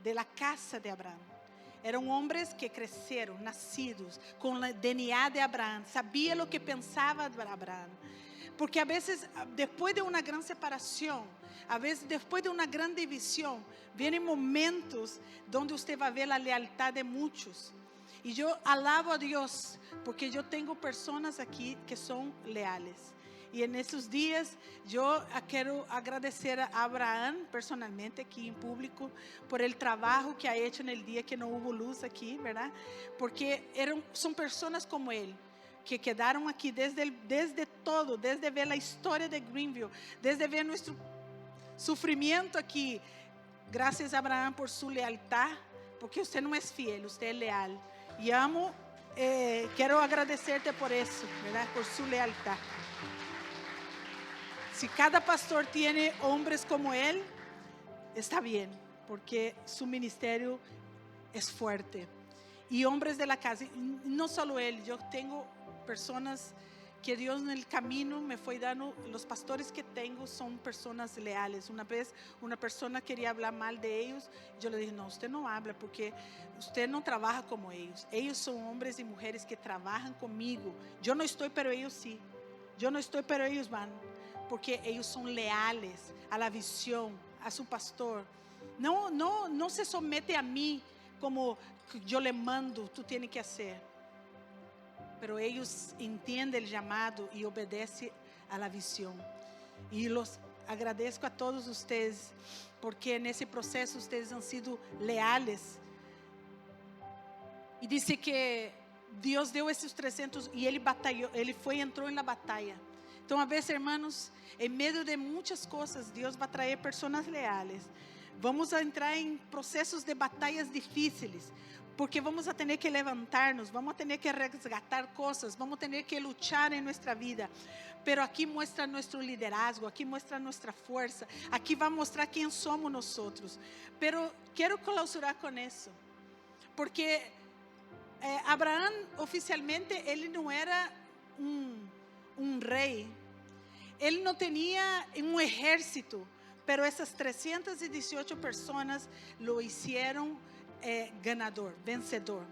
da casa de Abraão. Eram homens que cresceram, nascidos, com o DNA de Abraão, sabia o que pensava Abraão. Porque a vezes, depois de uma grande separação, a vezes depois de uma grande divisão, vêm momentos onde você vai ver a lealdade de muitos. E eu alabo a Deus, porque eu tenho pessoas aqui que são leais. E nesses dias, eu quero agradecer a Abraão, personalmente, aqui em público, por el trabalho que ha hecho no dia que não houve luz aqui, verdade? Porque são pessoas como ele, que quedaram aqui desde ver a história de Greenville, desde ver nosso sofrimento aqui. Graças a Abraão por sua lealtad, porque você não é fiel, você é leal. E amo, quero agradecer-te por isso, verdade? Por sua lealtad. Si cada pastor tiene hombres como él, está bien, porque su ministerio es fuerte. Y hombres de la casa, no solo él, yo tengo personas que Dios en el camino me fue dando. Los pastores que tengo son personas leales. Una vez una persona quería hablar mal de ellos, yo le dije: no, usted no habla, porque usted no trabaja como ellos. Ellos son hombres y mujeres que trabajan conmigo. Yo no estoy, pero ellos sí. Yo no estoy, pero ellos van. Porque ellos son leales a la visión, a su pastor. No se somete a mí como yo le mando, tú tienes que hacer. Pero ellos entienden el llamado y obedecen a la visión. Y los agradezco a todos ustedes, porque nesse processo ustedes han sido leales. E disse que Deus deu esses 300 e ele batalhou, ele entrou na batalha. Então, a vezes, hermanos, em meio de muitas coisas, Deus vai trazer pessoas leais. Vamos a entrar em processos de batalhas difíceis, porque vamos a ter que levantar-nos, vamos a ter que resgatar coisas, vamos a ter que lutar em nossa vida. Pero aqui mostra nosso liderazgo, aqui mostra nossa força, aqui vai mostrar quem somos nós. Pero quero clausurar com isso, porque Abraão oficialmente ele não era um rei, ele não tinha um exército, pero essas 318 pessoas lo hicieron ganador, vencedor.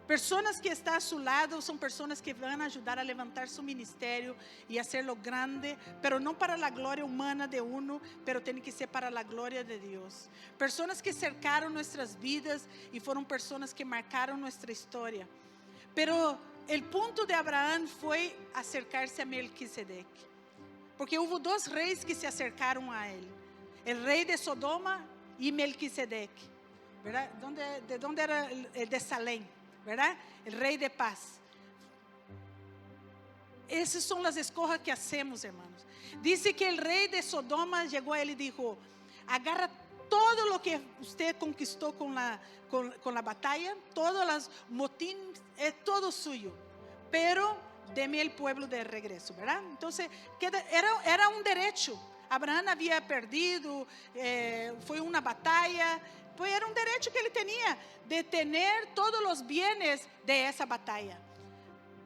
Pessoas que estão a seu lado são pessoas que vão ajudar a levantar seu ministério e hacerlo grande, pero não para a glória humana de uno, pero tem que ser para a glória de Deus. Pessoas que cercaram nossas vidas e foram pessoas que marcaram nossa história. Pero o ponto de Abraão foi acercar-se a Melquisedeque, porque houve dois reis que se acercaram a ele: o rei de Sodoma e Melquisedeque, ¿verdad? De onde era el de Salem, ¿verdad? El rey de paz. Essas são as escolhas que hacemos, hermanos. Dice que el rey de Sodoma llegó a él y dijo: agarra todo lo que usted conquistó con la batalla, todos los motines, es todo suyo, pero deme el pueblo de regreso, ¿verdad? Entonces, era un derecho. Abraão havia perdido, foi uma batalha, pues era un derecho que él tenía de tener todos los bienes de esa batalla.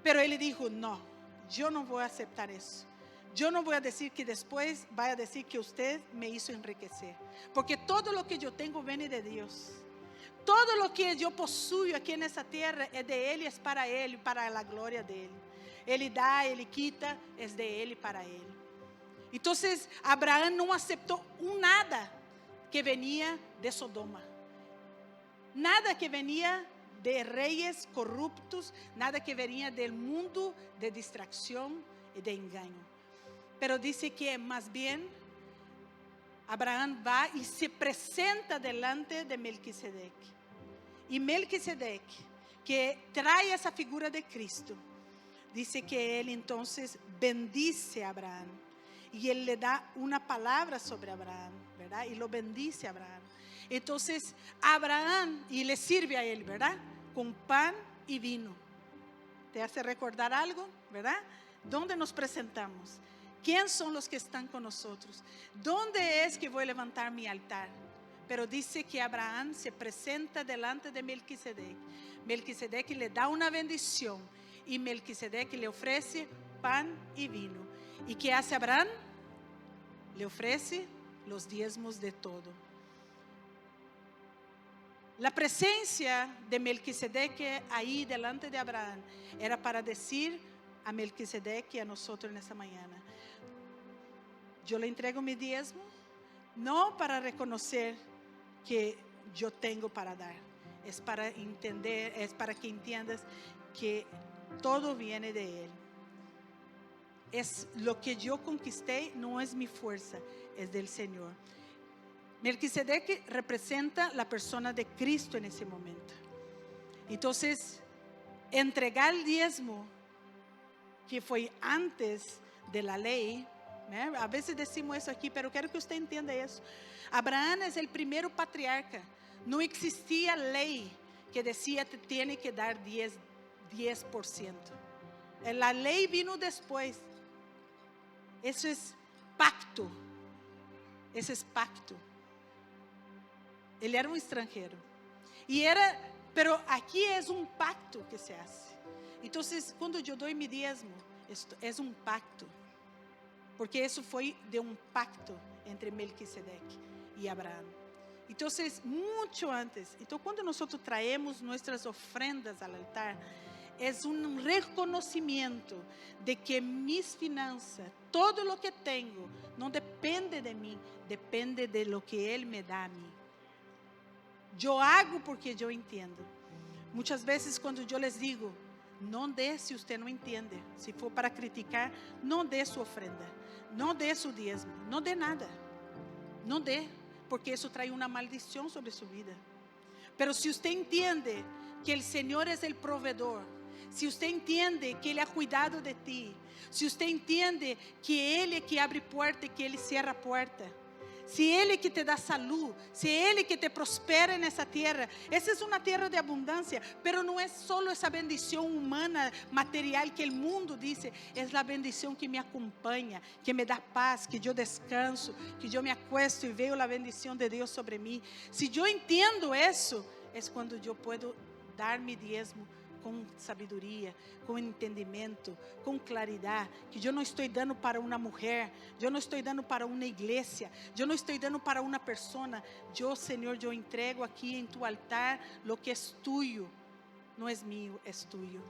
Pero él dijo: no, yo no voy a aceptar eso. Yo no voy a decir que después vaya a decir que usted me hizo enriquecer, porque todo lo que yo tengo viene de Dios. Todo lo que yo possuyo aquí en esa tierra es de Él y es para Él, para la gloria de Él. Él da, Él quita, es de Él y para Él. Entonces, Abraão no aceptó nada que venía de Sodoma, nada que venía de reyes corruptos, nada que venía del mundo de distracción y de engaño. Pero dice que más bien Abraão va y se presenta delante de Melquisedeque. Y Melquisedeque, que trae esa figura de Cristo, dice que él entonces bendice a Abraão. Y él le da una palabra sobre Abraão, ¿verdad? Y lo bendice a Abraão. Entonces Abraão, y le sirve a él, ¿verdad? Con pan y vino. ¿Te hace recordar algo, verdad? ¿Dónde nos presentamos? ¿Quién son los que están con nosotros? ¿Dónde es que voy a levantar mi altar? Pero dice que Abraão se presenta delante de Melquisedeque. Melquisedeque le da una bendición y Melquisedeque le ofrece pan y vino. ¿Y qué hace Abraão? Le ofrece los diezmos de todo. La presencia de Melquisedeque ahí delante de Abraão era para decir a Melquisedeque y a nosotros en esta mañana: yo le entrego mi diezmo, no para reconocer que yo tengo para dar, es para entender, es para que entiendas que todo viene de Él. Es lo que yo conquisté, no es mi fuerza, es del Señor. Melquisedeque representa la persona de Cristo en ese momento. Entonces, entregar el diezmo, que fue antes de la ley, ¿eh? A veces decimos eso aquí, pero quiero que usted entienda eso. Abraão es el primero patriarca. No existía ley que decía que tiene que dar 10%. La ley vino después. Eso es pacto. Ese es pacto. Él era un extranjero. Pero aquí es un pacto que se hace. Entonces, cuando yo doy mi diezmo, esto es un pacto. Porque eso fue de un pacto entre Melquisedeque y Abraão. Entonces, mucho antes. Entonces, cuando nosotros traemos nuestras ofrendas al altar, es un reconocimiento de que mis finanzas, todo lo que tengo, no depende de mí, depende de lo que Él me da a mí. Yo hago porque yo entiendo. Muchas veces cuando yo les digo: no dé si usted no entiende. Si for para criticar, no dé su ofrenda. no dé su diezmo, no dé nada, no dé, porque eso trae una maldición sobre su vida. Pero si usted entiende que el Señor es el proveedor, si usted entiende que Él ha cuidado de ti, si usted entiende que Él es que abre puerta y que Él cierra puerta, si Él es que te da salud, si Él es que te prospera en esa tierra, esa es una tierra de abundancia, pero no es solo esa bendición humana, material que el mundo dice, es la bendición que me acompaña, que me da paz, que yo descanso, que yo me acuesto y veo la bendición de Dios sobre mí. Si yo entiendo eso, es cuando yo puedo dar mi diezmo com sabedoria, com entendimento, com claridade, que eu não estou dando para uma mulher, eu não estou dando para uma igreja, eu não estou dando para uma pessoa, eu, Senhor, eu entrego aqui em tu altar lo que é tuyo, não é mío, é tuyo.